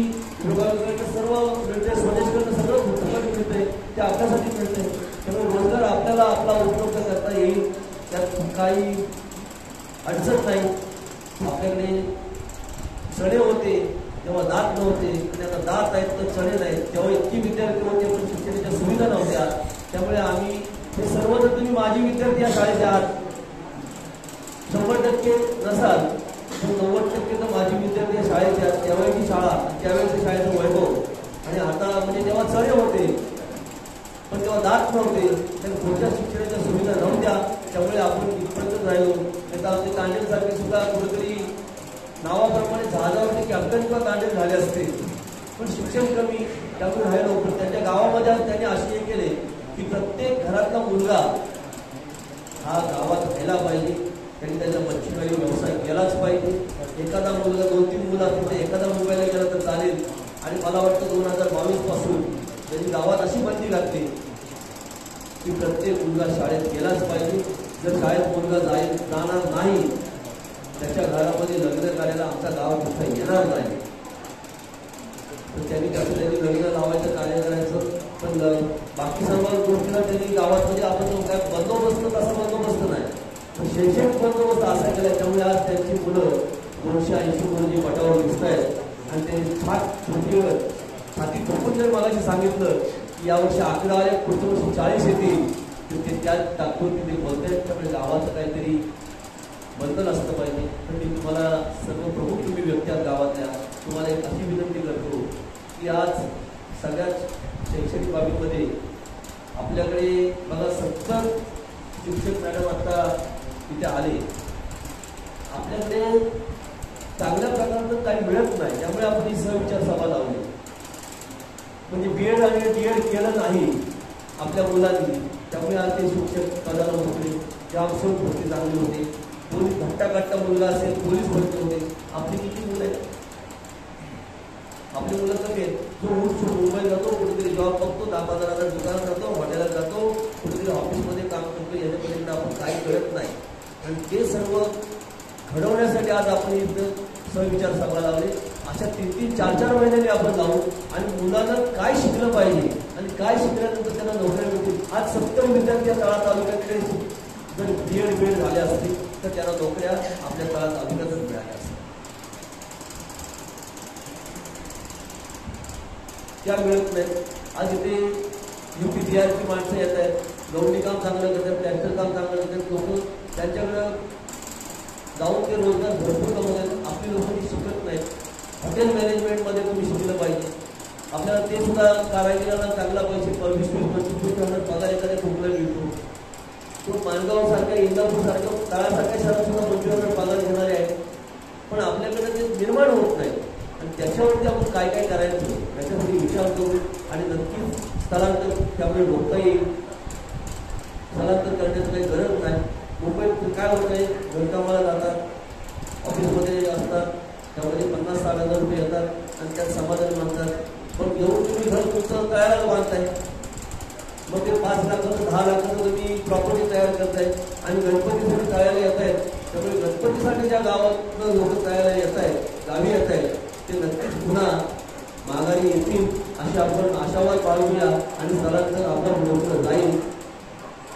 विभागाकडे सर्व मिळते, स्वदेशकडनं सगळं फुकट मिळतंय, ते आपल्यासाठी मिळतंय. त्यामुळे रोजगार आपल्याला आपला उपलब्ध करता येईल, त्यात काही अडचण नाही. आपल्याकडे चणे होते तेव्हा दात नव्हते आणि आता दात आहेत तर चणे नाहीत. तेव्हा इतकी विद्यार्थी होते पण शिक्षणाच्या सुविधा नव्हत्या. त्यामुळे आम्ही हे सर्व जर तुम्ही माजी विद्यार्थी या शाळेचे आहात, 100% नसाल तर 90% तर माजी विद्यार्थी या शाळेचे आहेत. त्यावेळेची शाळा, त्यावेळेच्या शाळेचं वैभव. आणि आता म्हणजे तेव्हा चणे होते पण तेव्हा दात नव्हते, तर पुढच्या शिक्षणाच्या सुविधा नव्हत्या. त्यामुळे आपण इतपत आता आमचे तांडेलसारखे सुद्धा कुठेतरी नावाप्रमाणे जहाजावरती कॅप्टन किंवा तांडेल झाले असते, पण शिक्षण कमी, त्यामुळे राहायला नव्हतं. त्यांच्या गावामध्ये त्यांनी असे हे केले की प्रत्येक घरातला मुलगा हा गावात राहायला पाहिजे, त्यांनी त्याचा मच्छीमारी व्यवसाय केलाच पाहिजे. एखादा मुलगा 2-3 मुलं असतील तर एखादा मुंबईला गेला तर चालेल. आणि मला वाटतं 2022 पासून त्यांनी गावात अशी बंदी घातली की प्रत्येक मुलगा शाळेत गेलाच पाहिजे. जर शाळेत मुलगा जाणार नाही, त्याच्या घरामध्ये लग्न करायला आमचा गाव कुठं येणार नाही. तर त्यांनी लग्न लावायचं कार्य करायचं, पण बाकी सर्व गोष्टीला त्यांनी गावामध्ये आपण काय बंदोबस्त तसा बंदोबस्त नाही, पण शैक्षणिक बंदोबस्त असा केला. त्यामुळे आज त्यांची मुलं 280 मुलं जी मठावर दिसत आहेत आणि ते छाती ठोकून जर मगाशी सांगितलं की यावर्षी 11 आले, पुढच्या वर्षी 40 येतील, तर ते त्या टाकून तिथे बोलतायत. त्यामुळे गावाचं काहीतरी बंधन असलं पाहिजे. तर मी तुम्हाला सर्व प्रमुख तुम्ही व्यक्ती आहात गावातल्या, तुम्हाला एक अशी विनंती करतो की आज सगळ्याच शैक्षणिक बाबीमध्ये आपल्याकडे बघा 70 शिक्षक मॅडम आता इथे आले. आपल्याकडे चांगल्या प्रकारचं काही मिळत नाही, त्यामुळे आपण ही सहविचार सभा लावली. म्हणजे BEd आणि DEd केलं नाही आपल्या मुलांनी, त्यामुळे आज ते शिक्षक पदाला होते, ग्रामसेवक भरती चांगली होते, पोलीस घट्टा मुलगा असेल पोलीस भरती होते. आपली किती मुलं आहेत? आपली मुलं कमी आहेत. जो उठ मुंबई जातो, कुठेतरी जॉब बघतो, 10-15 हजार दुकानात जातो, हॉटेलात जातो, कुठेतरी ऑफिसमध्ये काम करतो, याच्यापर्यंत आपण काही कळत नाही. आणि ते सर्व घडवण्यासाठी आज आपण इथं सहविचार सभा लावली. अशा 3-3, 4-4 महिन्यांनी आपण लावू आणि मुलांना काय शिकलं पाहिजे आणि काय शिकल्यानंतर त्यांना नोकऱ्या मिळतील. आज 70 विद्यार्थी तळा तालुक्याकडे जर BEd झाले असतील तर त्यांना नोकऱ्या आपल्या तळा तालुक्यातच मिळाल्या असतील. त्या मिळत नाहीत. आज इथे UPDRची माणसं येत आहेत, गवंडी काम चांगलं करतात, ट्रॅक्टर काम चांगलं करतात. लोक त्यांच्याकडं जाऊन ते रोजगार भरपूर कमवतात. आपली लोकांनी शिकत नाहीत. हॉटेल मॅनेजमेंटमध्ये तुम्ही शिकलं पाहिजे. आपल्याला ते सुद्धा कारागिरांना चांगला पैसे 20-25 पगार एखाद्या ठोकला मिळतो. तो माणगावसारख्या, इंदापूरसारख्या, तळासारख्या शहरात सुद्धा 25,000 पगार घेणारे आहेत, पण आपल्याकडे ते निर्माण होत नाही. आणि त्याच्यावरती आपण काय काय करायचं त्याच्यासाठी विचार करू आणि नक्कीच स्थलांतर त्यामुळे रोखता येईल. स्थलांतर करण्याची काही गरज नाही. मुंबईत काय होत आहे, घरकामाला जातात, ऑफिसमध्ये असतात, त्यामध्ये 50-60 हजार रुपये येतात आणि त्यात समाधान मानतात. पण येऊन तुम्ही घर तुमचं तयार बांधताय, मग ते 5 लाखाचं 10 लाखाचं तुम्ही प्रॉपर्टी तयार करताय आणि गणपतीसाठी तयारी येत आहेत. त्यामुळे गणपतीसाठी ज्या गावात लोक तयारी येत आहेत, गावी येत आहेत, ते नक्कीच पुन्हा माघारी येतील अशी आपण आशावाद बाळगूया आणि स्थलांतर आपलं मोठं जाईल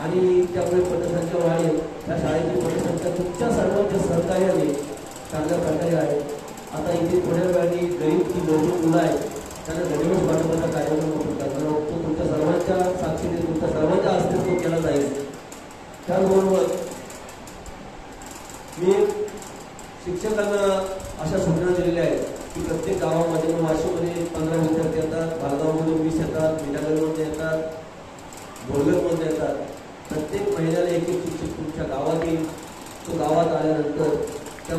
आणि त्यामुळे पटसंख्या वाढेल. त्या शाळेची पटसंख्या तुमच्या सर्वांच्या सहकार्याने चांगल्या प्रकारे आहे. आता इथे थोड्या वेळाने गरीब जी गरीब मुलं आहेत त्यांना गणवेश वाटपाचा कार्यक्रम करणार आहोत. तो तुमच्या सर्वांच्या साक्षीने, तुमच्या सर्वांच्या हस्ते तो केला जाईल. त्याचबरोबर मी शिक्षकांना अशा सूचना दिलेल्या आहेत की प्रत्येक गावामध्ये, वाशीमध्ये 15 विद्यार्थी येतात, भालगावमध्ये 20 येतात, मिठागरमध्ये येतात, बोरगरमध्ये येतात. प्रत्येक महिन्याला एक शिक्षक तुमच्या गावात येईल. तो गावात आल्यानंतर त्या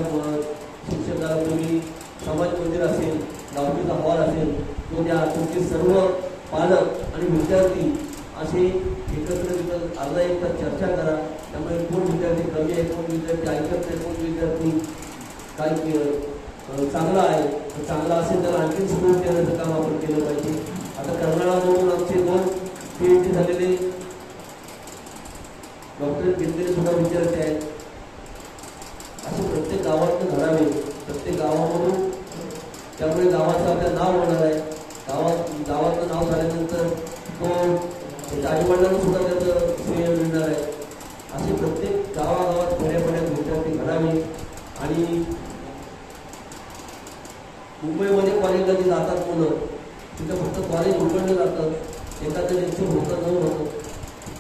शिक्षकाला तुम्ही समाज मंदिर असेल, गावकीचा हॉल असेल, तो त्या तुमचे सर्व पालक आणि विद्यार्थी असे एकत्र तिथं अर्धा एक तास चर्चा करा. त्यामुळे कोण विद्यार्थी कमी आहे, कोण विद्यार्थी ऐकत नाही, कोण विद्यार्थी काय चांगला आहे, चांगला असेल तर आणखी सपोर्ट देण्याचं काम आपण केलं पाहिजे. आता कर्नाळामधून आमचे 2 PhD झालेले डॉक्टरेट घेतलेले सुद्धा विद्यार्थी आहेत. असे प्रत्येक गावातून घडावे, प्रत्येक गावामधून. त्यामुळे गावाचं आपलं नाव होणार आहे. गावाचं नाव झाल्यानंतर तो आईवडिलांना सुद्धा त्याचं श्रेय मिळणार आहे. असे प्रत्येक गावागावात खेड्यापाड्यात विद्यार्थी घडावे. आणि मुंबईमध्ये कॉलेजला जे जातात मुलं, तिथं फक्त कॉलेज उघडलं जातं, एखादं लेक्चर होतं न होतं,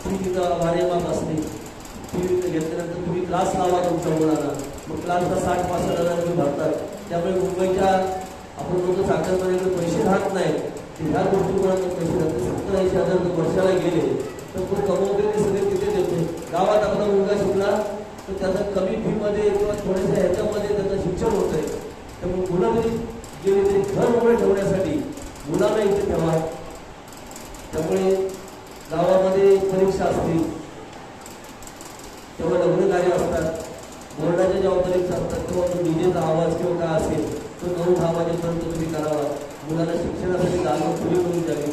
ती तिथं वारेमाप असते. ती घेतल्यानंतर तुम्ही क्लास लावा तुमच्या मुलांना, मग क्लासला 60-65 हजार तुम्ही भरतात. त्यामुळे मुंबईच्या आपण म्हणतो साखरपणाकडे पैसे राहत नाहीत, ते ह्या गोष्टीपर्यंत पैसे राहते. 70-80 हजार जर वर्षाला गेले तर तो कमवते ते सगळे तिथे देते. गावात आपला मुलगा शिकला तर त्याचं कमी फीमध्ये किंवा थोड्याशा ह्याच्यामध्ये त्याचं शिक्षण होत आहे. त्यामुळे मुलं जरी गेले तरी घर उभे ठेवण्यासाठी मुलांना इथे ठेवा. त्यामुळे गावामध्ये परीक्षा असतील तेव्हा लग्न कार्य असतात, बोर्डाच्या जेव्हा परीक्षा असतात तेव्हा तो डीजेचा आवाज किंवा काय असेल तो 9-10 वाजेपर्यंत तुम्ही करावा. मुलांना शिक्षणासाठी जागा खुली करून द्यावी.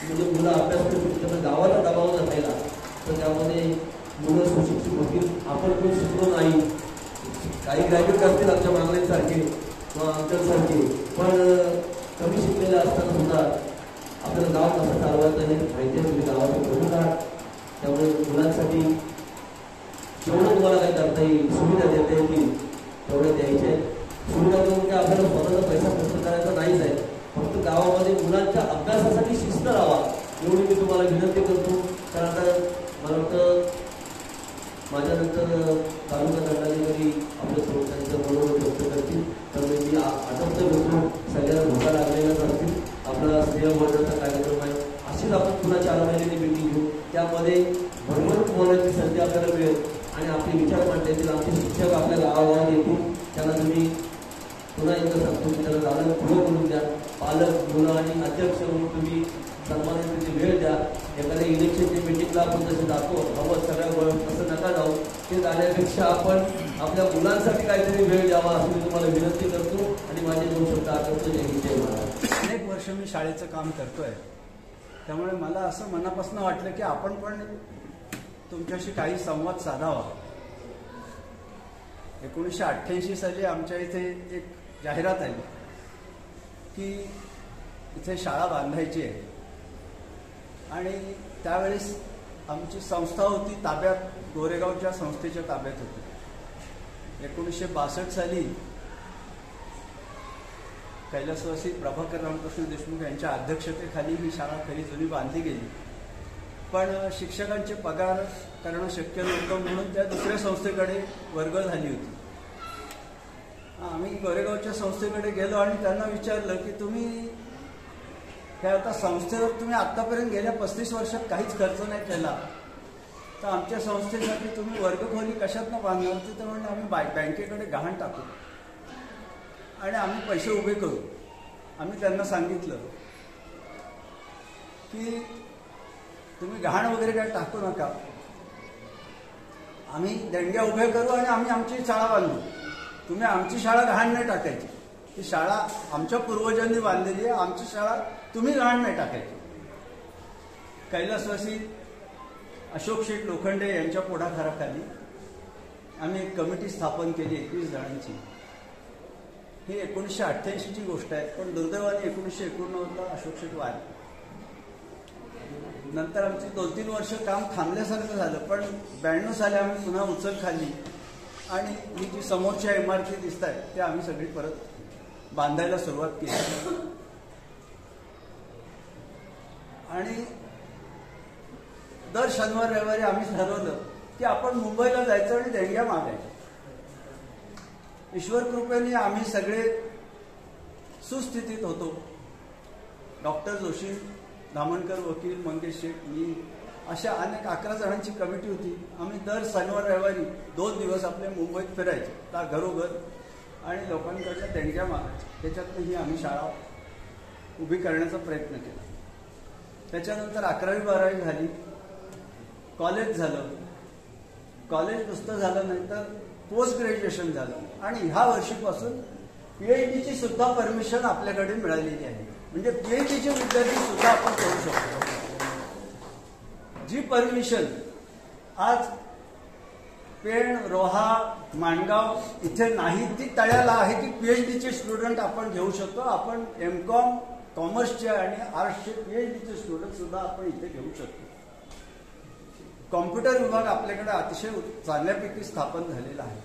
म्हणजे मुलं अभ्यास करतील, त्यांना गावाला दबाव जर राहिला तर त्यामध्ये मुलं सुशिक्षित होतील. आपण कोण शिकलो नाही, काही ग्रॅज्युएट असतील आमच्या मागण्यांसारखे किंवा आमच्यासारखे, पण कमी शिकलेले असताना सुद्धा आपल्याला गाव कसं चालवायचं हे माहिती आहे. तुम्ही गावाचं प्रमुख आहात, त्यामुळे मुलांसाठी जेवढं तुम्हाला काही करता येईल, सुविधा देता येतील तेवढे द्यायचे. सुविधा करून काय आपल्याला स्वतःचा पैसा खर्च करायचा नाहीच आहे. फक्त गावामध्ये मुलांच्या अभ्यासासाठी शिस्त राहावा एवढी मी तुम्हाला विनंती करतो. कारण आता मला वाटतं माझ्यानंतर तालुका दंडाधिकारी आपल्या त्यांच्या बरोबर व्यक्त करतील. त्यामुळे मी आटोपता घेतो, सगळ्यांना धोका लागलेलाच असतील. आपला स्नेहवर्धनाचा कार्यक्रम आहे, अशीच आपण पुन्हा 4 महिन्यांनी मिटिंग घेऊ. त्यामध्ये भरभरून बोलण्याची संधी आपल्याला मिळेल आणि आपले विचार मांडता येतील. आमचे शिक्षक आपल्या गावागावात येतील, त्यांना तुम्ही पुन्हा एकदा सांगतो की त्याला जाणं पुढं करून द्या. पालक, मुलं आणि अध्यक्ष म्हणून तुम्ही सन्मानाची वेळ द्या. एखाद्या इलेक्शनच्या मिटिंगला आपण जसं जातो हवं सगळ्या तसं नका जाऊ. ते जाण्यापेक्षा आपण आपल्या मुलांसाठी काहीतरी वेळ द्यावा असं मी तुम्हाला विनंती करतो आणि माझे 2 शब्द आठवतो. जय महाराज. अनेक वर्ष मी शाळेचं काम करतोय, त्यामुळे मला असं मनापासून वाटलं की आपण पण तुमच्याशी काही संवाद साधावा. 1988 साली आमच्या इथे एक जाहिरात आली की इथे शाळा बांधायची आहे आणि त्यावेळेस आमची संस्था होती ताब्यात, गोरेगावच्या संस्थेच्या ताब्यात होती. 1962 साली कैलासवासी प्रभाकर रामकृष्ण देशमुख यांच्या अध्यक्षतेखाली ही शाळा खरी जुनी बांधली गेली. पण शिक्षकांचे पगार करणं शक्य नव्हतं म्हणून त्या दुसऱ्या संस्थेकडे वर्ग झाली होती. आम्ही गोरेगावच्या संस्थेकडे गेलो आणि त्यांना विचारलं की तुम्ही काय आता संस्थेवर तुम्ही आत्तापर्यंत गेल्या 35 वर्षात काहीच खर्च नाही केला, तर आमच्या संस्थेसाठी तुम्ही वर्गखोली कशातनं बांधणार? ते म्हणजे आम्ही बँकेकडे गहाण टाकू आणि आम्ही पैसे उभे करू. आम्ही त्यांना सांगितलं की तुम्ही गहाण वगैरे काय टाकू नका, आम्ही देणग्या उभ्या करू आणि आम्ही आमची शाळा बांधू. तुम्ही आमची शाळा गहाण नाही टाकायची, ती शाळा आमच्या पूर्वजांनी बांधलेली आहे, आमची शाळा तुम्ही गहाण नाही टाकायची. कैलासवासी अशोक शेठ लोखंडे यांच्या पुढाकाराखाली आम्ही एक कमिटी स्थापन केली 21 जणांची. ही 1988ची गोष्ट आहे, पण दुर्दैवाने 1989ला अशोक शेठ वारले. नंतर आमची 2-3 वर्ष काम थांबल्यासारखं झालं, पण 92 साली आम्ही पुन्हा उचल खाल्ली आणि ही जी समोरच्या इमारती दिसत आहेत त्या आम्ही सगळी परत बांधायला सुरुवात केली. आणि दर शनिवार रविवारी आम्ही ठरवलं की आपण मुंबईला जायचं आणि देणग्या मागायच्या. ईश्वर कृपेने आम्ही सगळे सुस्थितीत होतो. डॉक्टर जोशी, धामणकर वकील, मंगेश शेठ, मी अशा अनेक 11 जणांची कमिटी होती. आम्ही दर शनिवार रविवारी 2 दिवस आपल्या मुंबईत फिरायचे त्या घरोघर आणि लोकांकडनं देणग्या मागायच्या. त्याच्यातनंही आम्ही शाळा उभी करण्याचा प्रयत्न केला. त्याच्यानंतर 11वी-12वी झाली, कॉलेज झालं. कॉलेज नुसतं झालं नाही तर पोस्ट ग्रॅज्युएशन झालं आणि ह्या वर्षीपासून PhDची सुद्धा परमिशन आपल्याकडे मिळालेली आहे. म्हणजे PhDचे विद्यार्थी सुद्धा आपण करू शकतो. जी परमिशन आज पेण, रोहा, माणगाव इथे नाही ती तळ्याला आहे की PhDचे स्टुडंट आपण घेऊ शकतो. आपण M.Com कॉमर्सचे आणि आर्ट्सचे PhDचे स्टुडंट सुद्धा आपण इथे घेऊ शकतो. कॉम्प्युटर विभाग आपल्याकडे अतिशय चांगल्यापैकी स्थापन झालेला आहे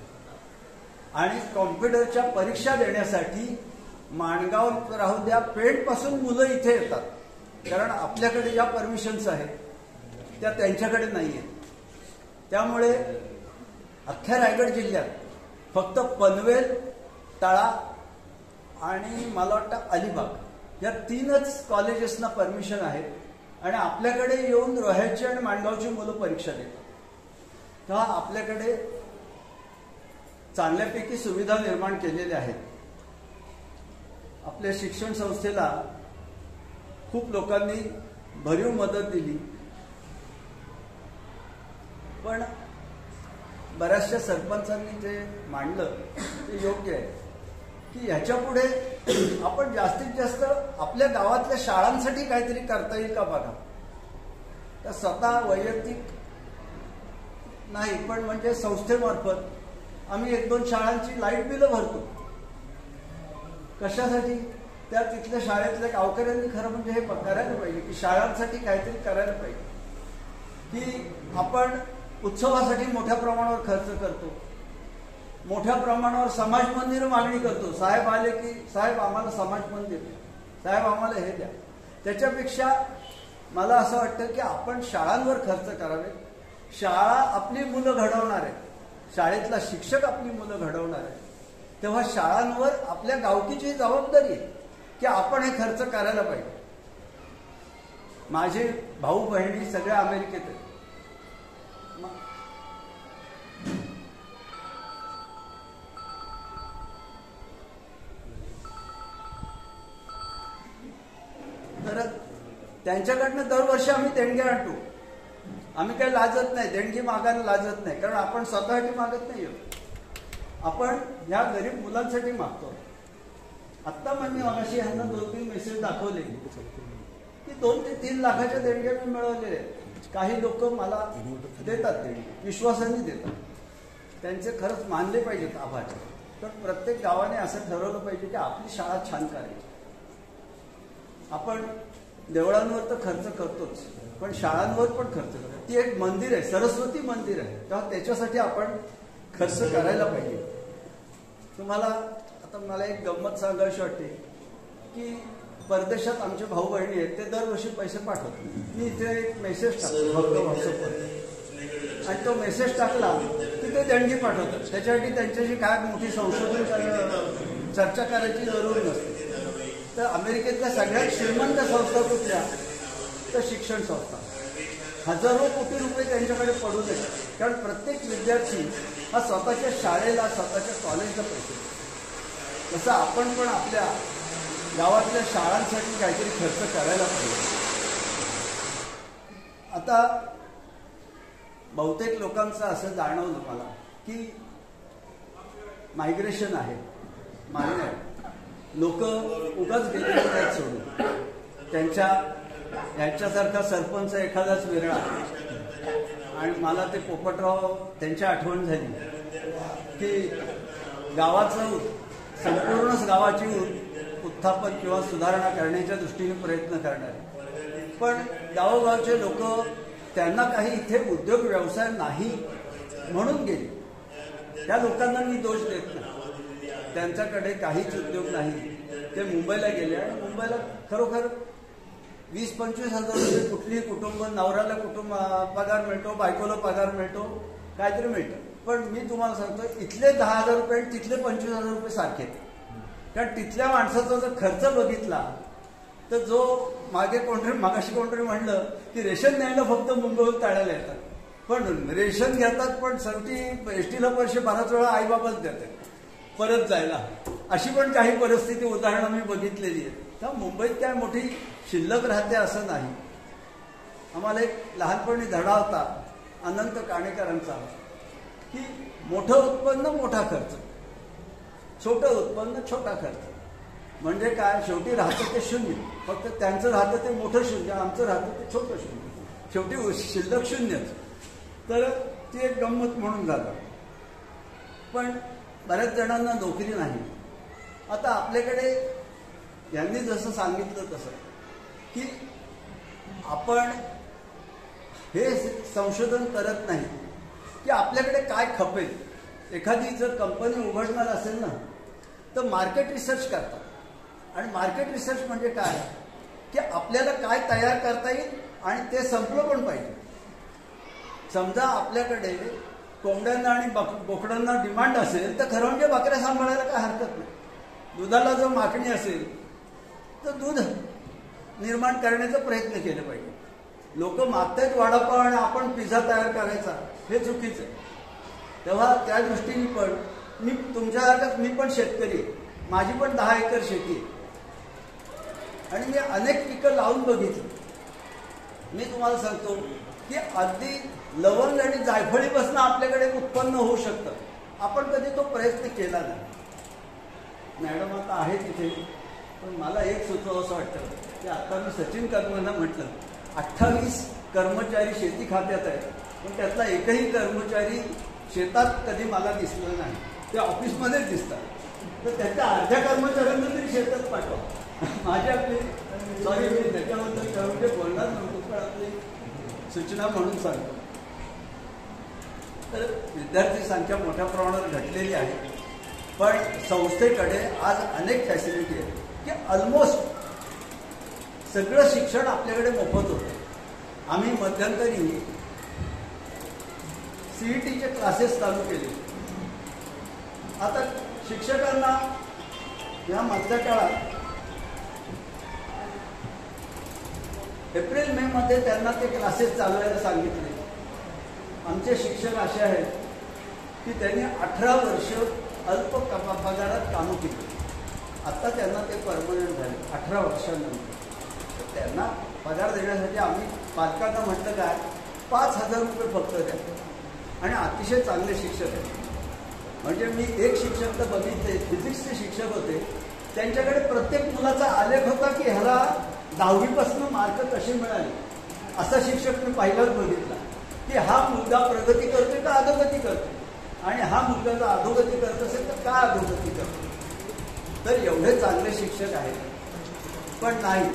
आणि कॉम्प्युटरच्या परीक्षा देण्यासाठी माणगाव राहू द्या, पेठपासून मुलं इथे येतात. कारण आपल्याकडे ज्या परमिशन्स आहेत त्या त्यांच्याकडे नाही आहेत. त्यामुळे अख्ख्या रायगड जिल्ह्यात फक्त पनवेल, तळा आणि मला वाटतं अलिबाग या 3च कॉलेजेसना परमिशन आहेत आणि आपल्याकडे येऊन रोह्याची आणि माणगावची मुलं परीक्षा देतात. तेव्हा आपल्याकडे चांगल्यापैकी सुविधा निर्माण केलेल्या आहेत. आपल्या शिक्षण संस्थेला खूप लोकांनी भरीव मदत दिली, पण बऱ्याचशा सरपंचांनी जे मांडलं ते योग्य आहे की ह्याच्या पुढे आपण जास्तीत जास्त आपल्या गावातल्या शाळांसाठी काहीतरी करता येईल का बघा. तर स्वतः वैयक्तिक नाही, पण म्हणजे संस्थेमार्फत आम्ही 1-2 शाळांची लाईट बिलं भरतो. कशासाठी? त्या तिथल्या शाळेतल्या गावकऱ्यांनी खरं म्हणजे हे करायला पाहिजे की शाळांसाठी काहीतरी करायला पाहिजे. की आपण उत्सवासाठी मोठ्या प्रमाणावर खर्च करतो, मोठ्या प्रमाणावर समाज मंदिर मागणी करतो. साहेब आले की साहेब आम्हाला समाज मंदिर, साहेब आम्हाला हे द्या. त्याच्यापेक्षा मला असं वाटतं की आपण शाळांवर खर्च करावे. शाळा आपली मुलं घडवणार आहे, शाळेतला शिक्षक आपली मुलं घडवणार आहे. तेव्हा शाळांवर आपल्या गावकीची जबाबदारी आहे की आपण हे खर्च करायला पाहिजे. माझे भाऊ बहिणी सगळ्या अमेरिकेत आहेत. तर त्यांच्याकडनं दरवर्षी आम्ही देणगी आणतो. आम्ही काही लाजत नाही, देणगी मागायला लाजत नाही, कारण आपण स्वतःसाठी मागत नाही, आपण ह्या गरीब मुलांसाठी मागतो. आत्ता मी मगाशी ह्यांना 2-3 मेसेज दाखवले की 2 ते 3 लाखाच्या देणग्या मी मिळवलेल्या आहेत. काही लोक मला देतात देणगी, विश्वासाने देतात. त्यांचे खरंच मानले पाहिजेत आभार. तर प्रत्येक गावाने असं ठरवलं पाहिजे की आपली शाळा छान करायची. आपण देवळांवर तर खर्च करतोच, पण शाळांवर पण खर्च करतो. ती एक मंदिर आहे, सरस्वती मंदिर आहे, तेव्हा त्याच्यासाठी आपण खर्च करायला पाहिजे. तुम्हाला आता मला एक गंमत सांगायची वाटते की परदेशात आमचे भाऊ बहिणी आहेत, ते दरवर्षी पैसे पाठवतात. मी इथे एक मेसेज टाकतो फक्त व्हॉट्सअपवर, आणि तो मेसेज टाकला की ते देणगी पाठवतात. त्याच्यासाठी त्यांच्याशी काय मोठी संशोधन चर्चा करायची जरूर नसते. तर अमेरिकेतल्या सगळ्यात श्रीमंत संस्था कुठल्या? तर शिक्षण संस्था. हजारो कोटी रुपये त्यांच्याकडे पडू देतात, कारण प्रत्येक विद्यार्थी हा स्वतःच्या शाळेला, स्वतःच्या कॉलेजला पैसे देतो. तसं आपण पण आपल्या गावातल्या शाळांसाठी काहीतरी खर्च करायला पाहिजे. आता बहुतेक लोकांचं असं जाणवलं मला की मायग्रेशन आहे, मान्य आहे, लोक उगाच गेले नाहीत सोडून. यांच्यासारखा सरपंच एखादाच वेगळा. आणि मला ते पोपटराव त्यांची आठवण झाली की गावाचं संपूर्णच गावाची उत्थापन किंवा सुधारणा करण्याच्या दृष्टीने प्रयत्न करणारे, पण गावोगावचे लोक त्यांना काही इथे उद्योग व्यवसाय नाही म्हणून गेले. त्या लोकांना मी दोष देत नाही, त्यांच्याकडे काहीच उद्योग नाही. ते मुंबईला गेले आणि मुंबईला खरोखर 20-25 हजार रुपये कुठलीही कुटुंब, नवऱ्याला कुटुंब पगार मिळतो, बायकोला पगार मिळतो, काहीतरी मिळतं. पण मी तुम्हाला सांगतो इथले 10,000 रुपये आणि तिथले 25,000 रुपये सारखे. कारण तिथल्या माणसाचा जर खर्च बघितला तर जो मागाशी कोणतरी म्हणलं की रेशन न्यायला फक्त मुंबईहून ताळ्याला येतात, पण रेशन घेतात पण शेवटी एसटीला पैसे बराच वेळा आईबाबाच देतात परत जायला. अशी पण काही परिस्थिती उदाहरणं मी बघितलेली आहे. तर मुंबईत काय मोठी शिल्लक राहते असं नाही. आम्हाला एक लहानपणी धडा होता अनंत काणेकरांचा की मोठं उत्पन्न मोठा खर्च, छोटं उत्पन्न छोटा खर्च. म्हणजे काय, शेवटी राहतं ते शून्य. फक्त त्यांचं राहतं ते मोठं शून्य, आमचं राहतं ते छोटं शून्य, शेवटी शिल्लक शून्यच. तर ती एक गंमत म्हणून झालं. पण बऱ्याच जणांना नोकरी नाही. आता आपल्याकडे यांनी जसं सांगितलं तसं की आपण हे संशोधन करत नाही की आपल्याकडे काय खपेल. एखादी जर कंपनी उघडणार असेल ना तर मार्केट रिसर्च करतात. आणि मार्केट रिसर्च म्हणजे काय की आपल्याला काय तयार करता येईल आणि ते संपलं पण पाहिजे. समजा आपल्याकडे कोंबड्यांना आणि बोकडांना डिमांड असेल तर खरं म्हणजे बकऱ्या सांभाळायला काय हरकत नाही. दुधाला जर मागणी असेल तर दूध निर्माण करण्याचा प्रयत्न केला पाहिजे. लोक मागतायत वडापाव आणि आपण पिझ्झा तयार करायचा, हे चुकीचं आहे. तेव्हा त्या दृष्टीने पण मी तुमच्यासारखाच मी पण शेतकरी आहे, माझी पण 10 एकर शेती आहे आणि मी अनेक पिकं लावून बघितली. मी तुम्हाला सांगतो की अगदी लवंग आणि जायफळीपासून आपल्याकडे उत्पन्न होऊ शकतं. आपण कधी तो प्रयत्न केला नाही. मॅडम आता आहे तिथे, पण मला एक सुचवावं असं वाटतं की आता मी सचिन कदमांना म्हटलं 28 कर्मचारी शेती खात्यात आहेत, पण त्यातला एकही कर्मचारी शेतात कधी मला दिसलं नाही. ते ऑफिसमध्येच दिसतात. तर त्याच्या अर्ध्या कर्मचाऱ्यांना तरी शेतात पाठवा. माझी आपली सॉरी मी त्याच्याबद्दल म्हणजे बोलणार नव्हतो, पण आपली सूचना म्हणून सांगतो. तर विद्यार्थी संख्या मोठ्या प्रमाणावर घटलेली आहे, पण संस्थेकडे आज अनेक फॅसिलिटी आहेत की ऑलमोस्ट सगळं शिक्षण आपल्याकडे मोफत होतं. आम्ही मध्यंतरी CETचे क्लासेस चालू केले. आता शिक्षकांना या मधल्या काळात एप्रिल मे मध्ये त्यांना ते क्लासेस चालवायला सांगितले. आमचे शिक्षक असे आहेत की त्यांनी 18 वर्ष अल्प पगारात कामं केली. आता त्यांना ते परमनंट झाले 18 वर्षांनंतर. त्यांना पगार देण्यासाठी आम्ही पालकांना म्हटलं काय 5,000 रुपये फक्त द्या आणि अतिशय चांगले शिक्षक आहेत. म्हणजे मी एक शिक्षक तर बघितले, फिजिक्सचे शिक्षक होते, त्यांच्याकडे प्रत्येक मुलाचा आलेख होता की ह्याला 10वीपासून मार्क कसे मिळाले. असा शिक्षक मी पहिलाच बघितला की हा मुलगा प्रगती करतोय का अधोगती करतोय, आणि हा मुलगा जर अधोगती करत असेल तर का अधोगती करतो. तर एवढे चांगले शिक्षक आहेत. पण नाही,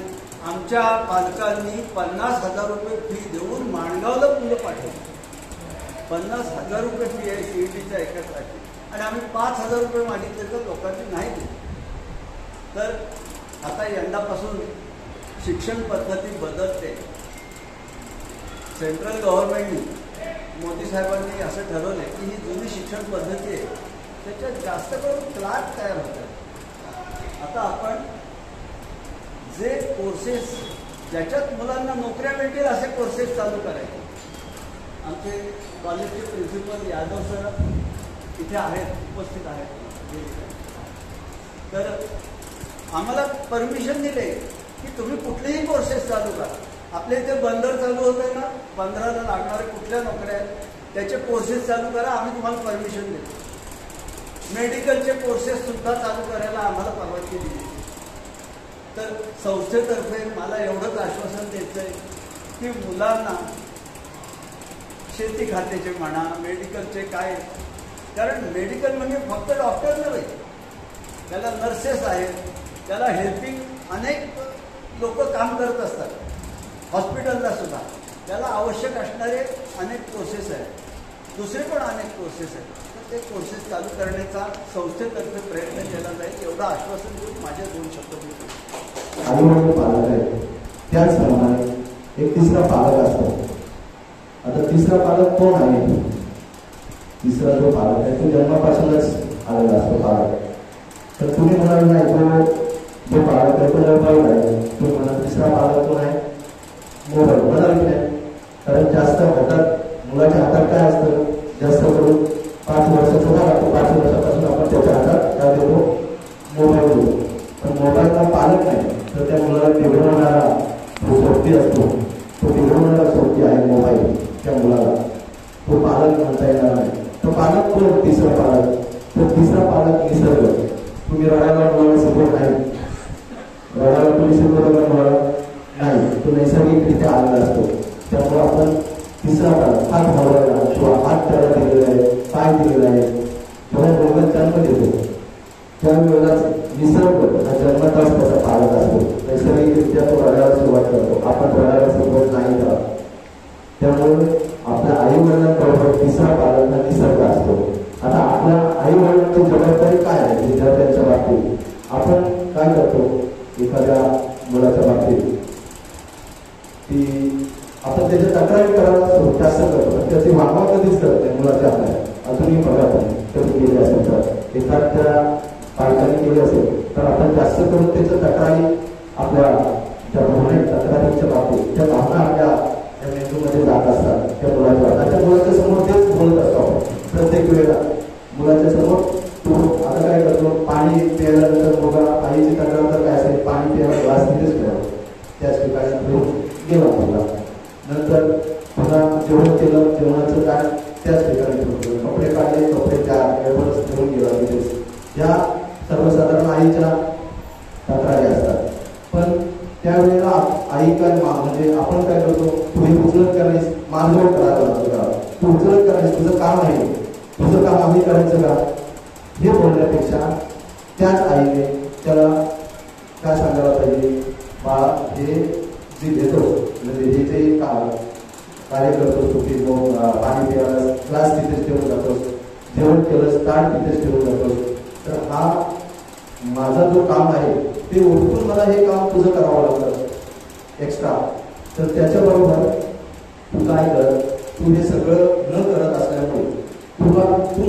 आमच्या पालकांनी 50,000 रुपये फी देऊन माणगावला मुलं पाठवली. 50,000 रुपये फी आहे CETच्या एकासाठी, आणि आम्ही 5,000 रुपये मागितले तर लोकांनी नाही दिले. तर आता यंदापासून शिक्षण पद्धती बदलते. सेंट्रल गव्हर्नमेंटनी मोदी साहेबांनी असं ठरवलं की ही जुनी शिक्षण पद्धती आहे त्याच्यात जास्त करून क्लार्क तयार होतात. आता आपण जे कोर्सेस ज्याच्यात मुलांना नोकऱ्या मिळतील असे कोर्सेस चालू करायचे. आमचे कॉलेजचे प्रिन्सिपल यादव सर इथे आहेत, उपस्थित आहेत. तर आम्हाला परमिशन दिले की तुम्ही कुठलेही कोर्सेस चालू करा. आपल्या इथे बंदर चालू होते ना, बंदराला लागणारे कुठल्या नोकऱ्या आहेत त्याचे कोर्सेस चालू करा, आम्ही तुम्हाला परमिशन देतो. मेडिकलचे कोर्सेस सुद्धा चालू करायला आम्हाला परवानगी दिली. तर संस्थेतर्फे मला एवढंच आश्वासन द्यायचं आहे की मुलांना शेती खात्याचे म्हणा, मेडिकलचे काय, कारण मेडिकल म्हणजे फक्त डॉक्टर नव्हे, त्याला नर्सेस आहेत, त्याला हेल्पिंग अनेक लोक काम करत असतात. हॉस्पिटलला सुद्धा त्याला आवश्यक असणारे अनेक कोर्सेस आहेत, दुसरे पण अनेक कोर्सेस आहेत. तर ते कोर्सेस चालू करण्याचा संस्थेतर्फे प्रयत्न केला जाईल एवढं आश्वासन देऊन माझे 2 शब्द बोलतो. आईवडील पालक आहेत, त्याचप्रमाणे एक तिसरा पालक असतो. आता तिसरा पालक कोण आहे? तिसरा जो पालक आहे तो जन्मापासूनच आलेला असतो पालक. तर तुम्ही म्हणाल नाही तो जो पालक आहे तो मोबाईल आहे, तुम्ही म्हणाल तिसरा पालक कोण आहे? मोबाईल. म्हणाल की नाही? कारण जास्त हातात मुलाच्या हातात काय असतं, जास्त करून 5 वर्षाचा झाला तो 5 वर्षापासून आपण त्याच्या हातात काय देतो? मोबाईल देतो. पण मोबाईलला पालक नाही तर त्या मुलाला बिघडवणारा जो सोबती असतो तो बिघडवणारा सोबती आहे मोबाईल त्या मुलाला, तो पालक म्हणता येणार नाही. तो पालक कोण? तिसरा पालक. तो तिसरा पालक निसर्ग. तुम्ही रडायला मुलाला सपोर्ट नाही, रडायला तुम्ही सपोर्ट मुलाला नाही, तो नैसर्गिकरित्या आलेला असतो. त्यामुळे आपण तिसरा पालक हात हलवायला किंवा हात त्याला दिलेला आहे, पाय दिलेला आहे, जेव्हा मुलगा जन्म देतो त्यावेळेलाच निसर्ग हा जन्मताच त्याचा पालक असतो. नैसर्गिकरित्या तो रडायला सुरुवात करतो, आपण रडायला सुरुवात नाही करत. त्यामुळे आपल्या आई वडिलांबरोबर तिसरा पालक हा निसर्ग असतो. आता आपल्या आई वडिलांची जबाबदारी काय आहे विद्यार्थ्यांच्या बाबतीत? आपण काय करतो एखाद्या मुलाच्या बाबतीत की आपण त्याच्या तक्रारी करायला जास्त करतो, त्याची वागवा कधीच करत नाही मुलाच्या आपल्या. अजूनही बघा तुम्ही कधी केली असेल तर एखाद्या पालकांनी केली असेल तर आपण जास्त करून त्याच्या तक्रारी आपल्या ज्या भावना तक्रारीच्या बाबतीत त्या भावना आपल्या मेंदूमध्ये जात असतात त्या मुलाच्या. त्या मुलाच्या समोर तेच बोलत असतो आपण प्रत्येक वेळेला. मुलाच्या समोर पाणी प्यायल्यानंतर मुलगा आईची तक्रार तर काय असेल, पाणी प्यायला ग्लास तिथेच ठेवा, त्याच ठिकाणी ठेवून गेला मुलगा. नंतर पुन्हा जेवण केलं, जेवणाचं काय त्याच ठिकाणी ठेवून, कपडे काढले, कपडे त्या वेळेवरच ठेवून गेला तिथेच. या सर्वसाधारण आईच्या तक्रारी असतात. पण त्यावेळेला आई काय म्हणजे आपण काय करतो, तू हे उचलत करायस, मानधन करायला लागतो का, तू उचलत करायस, तुझं काम आहे, तुझं काम आम्ही करायचं का, हे बोलण्यापेक्षा त्याच आईने त्याला काय सांगायला पाहिजे, बाळा हे जे देतो म्हणजे हे जे कार्य करतोस तू, की पाणी प्यायला ग्लास तिथेच ठेवून जातोस, जेवण केलंस ताट तिथेच ठेवून जातोस, तर हा माझा जो काम आहे ते ओळखून मला हे काम तुझं करावं लागतं एक्स्ट्रा. तर त्याच्याबरोबर तू काय कर, तू हे सगळं न करत असल्यामुळे तू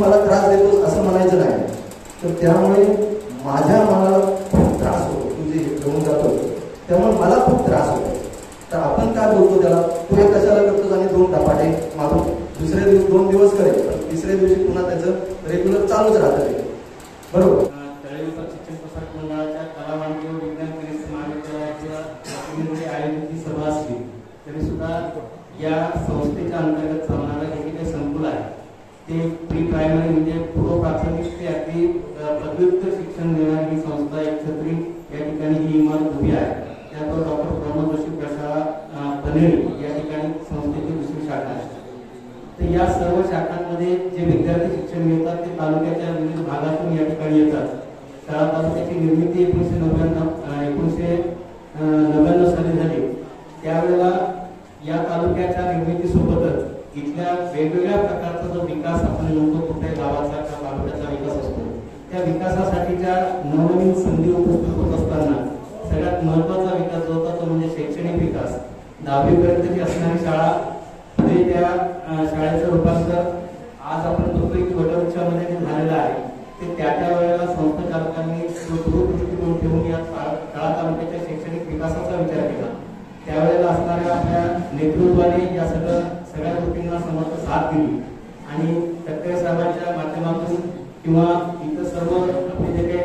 मला त्रास देतोस असं म्हणायचं नाही. तर त्यामुळे माझ्या मनाला खूप त्रास होतो, तू जे घेऊन जातो त्यामुळे मला खूप त्रास होतो. तर आपण काय बोलतो त्याला, तू हे कशाला करतोस आणि 2 धपाटे मारून दुसऱ्या दिवशी 2 दिवस करेल, पण तिसऱ्या दिवशी पुन्हा त्याचं रेग्युलर चालूच राहतं ते, बरोबर. शिक्षण प्रसारक मंडळाच्या कला वाणिज्य विज्ञान कनिष्ठ महाविद्यालयाच्या आयोजित सभा असली तरी सुद्धा या संस्थेच्या अंतर्गत चालणारं हे जे संकुल आहे ते प्री प्रायमरी म्हणजे पूर्व प्राथमिक ते अगदी पदव्युत्तर शिक्षण देणारी ही संस्था एक छत्री या ठिकाणी ही इमारत उभी आहे. त्यात डॉक्टर प्रमोद जोशी प्रशाळा पनेरी या ठिकाणी संस्थेची दुसरी शाखा आहे. तर या सर्व शाखांमध्ये जे विद्यार्थी शिक्षण घेतात ते तालुक्याच्या विविध भागातून या ठिकाणी येतात. शाळा तालुक्याची निर्मिती 1999 साली झाली. त्यावेळेला या तालुक्याच्या निर्मितीसोबतच इथल्या वेगवेगळ्या प्रकारचा जो विकास आपण म्हणतो, कुठल्या गावाचा किंवा तालुक्याचा विकास असतो, त्या विकासासाठीच्या नवनवीन संधी उपस्थित होत असताना सगळ्यात महत्वाचा विकास जो होता तो म्हणजे शैक्षणिक विकास. 10वी पर्यंतची असणारी शाळा पुढे त्या शाळेचं रूपांतर आज आपण बघतो की वटवृक्षामध्ये जे झालेलं आहे ते त्या वेळेला संस्था चालकांनी दूरदृष्टीकोन ठेवून या शाळा तालुक्याच्या शैक्षणिक विकासाचा विचार केला. त्यावेळेला असणाऱ्या आपल्या नेतृत्वाने या सगळ्या गोष्टींना समर्थ साथ दिली आणि तटकरे साहेबांच्या माध्यमातून किंवा इतर सर्व आपले जे काही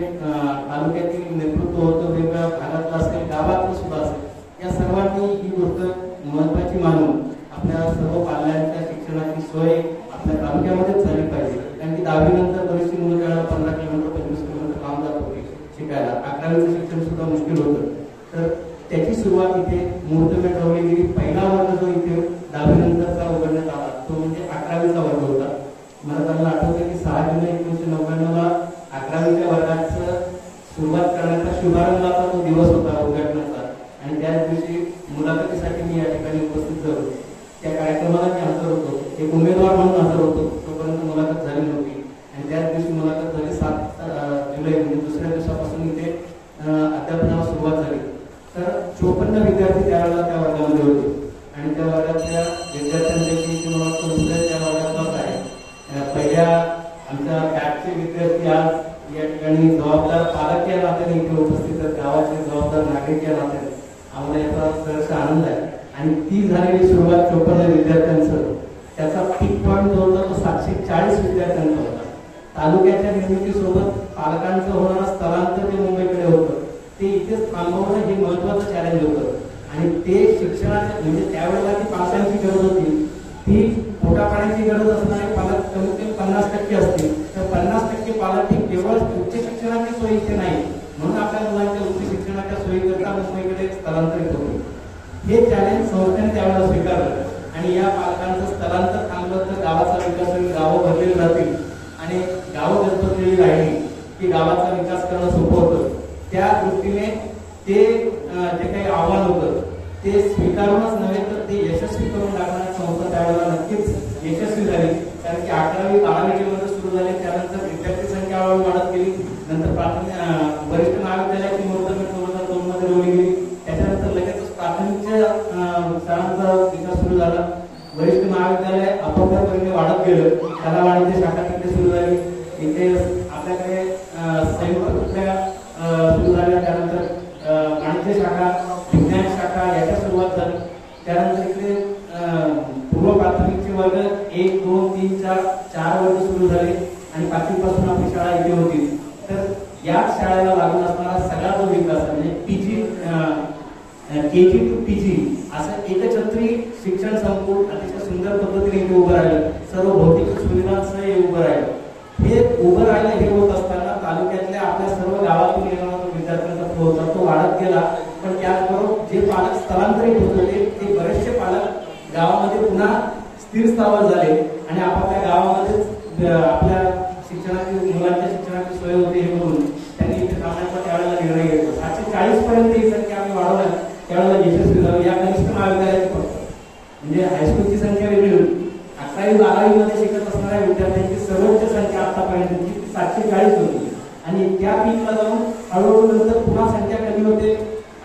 तालुक्यातील नेतृत्व होतं, वेगवेगळ्या भागातलं असेल, गावातलं सुद्धा असेल, या सर्वांनी ही गोष्ट महत्वाची मानून आपल्या सर्व पाल्यांच्या शिक्षणाची सोय आपल्या तालुक्यामध्येच झाली पाहिजे. कारण की 10वी नंतर बरीचशी मुलं त्यावेळेला 15 किलोमीटर 25 किलोमीटर लांब जात होती शिकायला. 11वीचं शिक्षण सुद्धा मुश्किल होतं. तर त्याची सुरुवात इथे मुहूर्तमेढ ठेवली गेली. पहिला वर्ग जो इथे 10वी नंतरचा उघडण्यात आला तो म्हणजे 11वीचा वर्ग होता. मला त्यांना आठवतं की 6 जुलै 1999ला 11वीच्या वर्गाचं सुरुवात करण्याचा शुभारंभाचा तो दिवस होता उद्घाटनाचा. आणि त्याच दिवशी मुलाखतीसाठी मी या ठिकाणी उपस्थित झालो. त्या कार्यक्रमाला मी हजर होतो, एक उमेदवार म्हणून हजर होतो. तोपर्यंत मुलाखत झाली नव्हती आणि त्याच दिवशी मुलाखत झाली 7 जुलै म्हणजे दुसऱ्या दिवसापासून इथे अध्यापनाला सुरुवात झाली. तर 54 विद्यार्थी त्यावेळेला त्या वर्गामध्ये होते आणि त्या वर्गातल्या विद्यार्थ्यांपैकी किंवा त्या वर्गातलाच आहे. पहिल्या आमच्या बॅचचे विद्यार्थी आज या ठिकाणी जबाबदार पालक या नात्याने इथे उपस्थित आहेत, गावाचे जबाबदार नागरिक या नात्याने आम्हाला याचा सहर्ष आनंद आहे. आणि ती झालेली सुरुवात 54 विद्यार्थ्यांचं त्याचा पीक पॉईंट जो होता तो 740 विद्यार्थ्यांचा होता. तालुक्याच्या निर्मितीसोबत पालकांचं होणारं स्थलांतर जे मुंबईकडे होतं ते इथेच थांबवणं हे महत्वाचं चॅलेंज होतं. आणि ते शिक्षणाच्या म्हणजे त्यावेळेला जी पालकांची गरज होती ती पोटापाण्याची गरज असणारे पालक कमीत कमी 50% असतील. तर 50% पालक हे केवळ उच्च शिक्षणाची सोयी इथे नाही म्हणून आपल्या मुलांच्या उच्च शिक्षणाच्या सोयीकरता मुंबईकडे स्थलांतरित होते. हे चॅलेंज संस्थेने त्यावेळेला स्वीकारलं आणि या पालकांचं स्थलांतर थांबलं तर गावाचा विकास होईल, गावं भरलेली राहतील आणि गावं गजबजलेली राहिली की गावाचा विकास करणं सोपं होतं. त्या दृष्टीने ते जे काही आव्हान होतं ते स्वीकारूनच नव्हे तर ते यशस्वी करून टाकण्याची संस्था त्यावेळेला नक्कीच यशस्वी झाली. कारण की 11वी 12वी मध्ये सुरू झाले, त्यानंतर विद्यार्थी संख्या हळूहळू वाढत गेली. नंतर प्राथमिक वरिष्ठ महाविद्यालयाची मुहूर्तमेढ 2002 मध्ये रोवली गेली. त्याच्यानंतर लगेचच प्राथमिकच्या शाळांचा विकास सुरू झाला. वरिष्ठ महाविद्यालय आपोआपपणे वाढत गेलं. कला वाणिज्य शाखा तिथे सुरू झाली. इथे आपल्याकडे संयुक्त कुठल्या सुरू झाल्या. त्यानंतर वाणिज्य शाखा, विज्ञान शाखा याच्या सुरुवात झाली. त्यानंतर इकडे पूर्व प्राथमिकचे वर्ग 1, 2, 3, 4 वर्ग सुरू झाले आणि 5वी पासून आपली शाळा इथे होती. तर या शाळेला लागून असणारा सगळा जो विकास म्हणजे पीजी केजी टू पीजी असं एकछत्री शिक्षण संकुल अतिशय सुंदर पद्धतीने इथे उभं राहिलं. सर्व भौतिक सुविधांसह हे उभं राहिलं. हे उभं राहिलं हे होत असताना तालुक्यातल्या आपल्या सर्व गावातून येणारा विद्यार्थ्यांचा फ्लो होता तो वाढत गेला. पण त्याचबरोबर जे पालक स्थलांतरित होत होते ते बरेचसे पालक गावामध्ये पुन्हा स्थिर स्थावर झाले आणि आपापल्या गावामध्येच आपल्या शिक्षणाची मुलांच्या शिक्षणाची सोय होते हे बघून त्यांनी इथे थांबण्याचा त्यावेळेला निर्णय घेतला. 740 पर्यंत ही संख्या आम्ही वाढवल्या. त्यावेळेला यशस्वी झालो. या कनिष्ठ महाविद्यालयाची म्हणजे हायस्कूलची संख्या वेगळी होती. 11वी 12वी मध्ये शिकत असणाऱ्या विद्यार्थ्यांची सर्वोच्च संख्या आतापर्यंतची 740 होती आणि त्या पीकला जाऊन हळूहळू नंतर पुन्हा संख्या कमी होते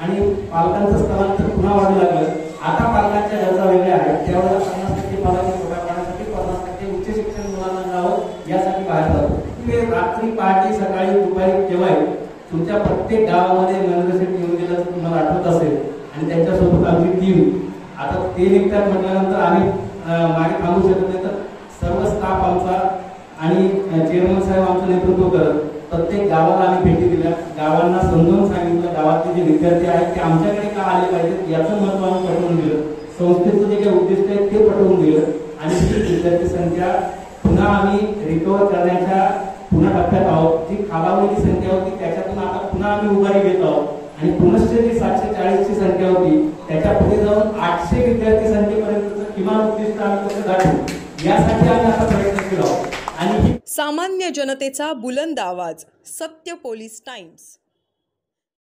आणि पालकांचं स्थलांतर पुन्हा वाढू लागलं. आता पालकांच्या गरजा वेगळ्या आहेत. त्यावेळेला 50% पालकांनी पोटा पाण्यासाठी 50% उच्च शिक्षण मुलांना जावं यासाठी बाहेर जातो. ते रात्री पहाटे सकाळी दुपारी केव्हाही तुमच्या प्रत्येक गावामध्ये मनोरंजन येऊन गेल्याचं तुम्हाला आठवत असेल आणि त्यांच्यासोबत आमची टीम आता ते निघतात म्हटल्यानंतर आम्ही मागे थांबू शकत नाही. तर सर्व स्टाफ आमचा आणि चेअरमन साहेब आमचं नेतृत्व करत प्रत्येक गावाला आम्ही भेटी दिल्या. गावांना समजावून सांगितलं गावातले जे विद्यार्थी आहेत ते आमच्याकडे का आले पाहिजेत याचं महत्व आम्ही पटवून दिलं. संस्थेचं जे काही उद्दिष्ट आहे ते पटवून दिलं आणि ही विद्यार्थी संख्या पुन्हा आम्ही रिकव्हर करण्याच्या पुन्हा टप्प्यात आहोत. जी खालावलेली संख्या होती त्याच्यातून आता पुन्हा आम्ही उभारी घेत आहोत आणि पुनश्च जी 740 ची संख्या होती त्याच्या पुढे जाऊन 800 विद्यार्थी संख्येपर्यंतचं किमान उद्दिष्ट आम्ही कसं गाठू यासाठी आम्ही आता प्रयत्न केला आहोत. आणि सामान्य जनतेचा बुलंद आवाज, सत्य पोलीस टाइम्स.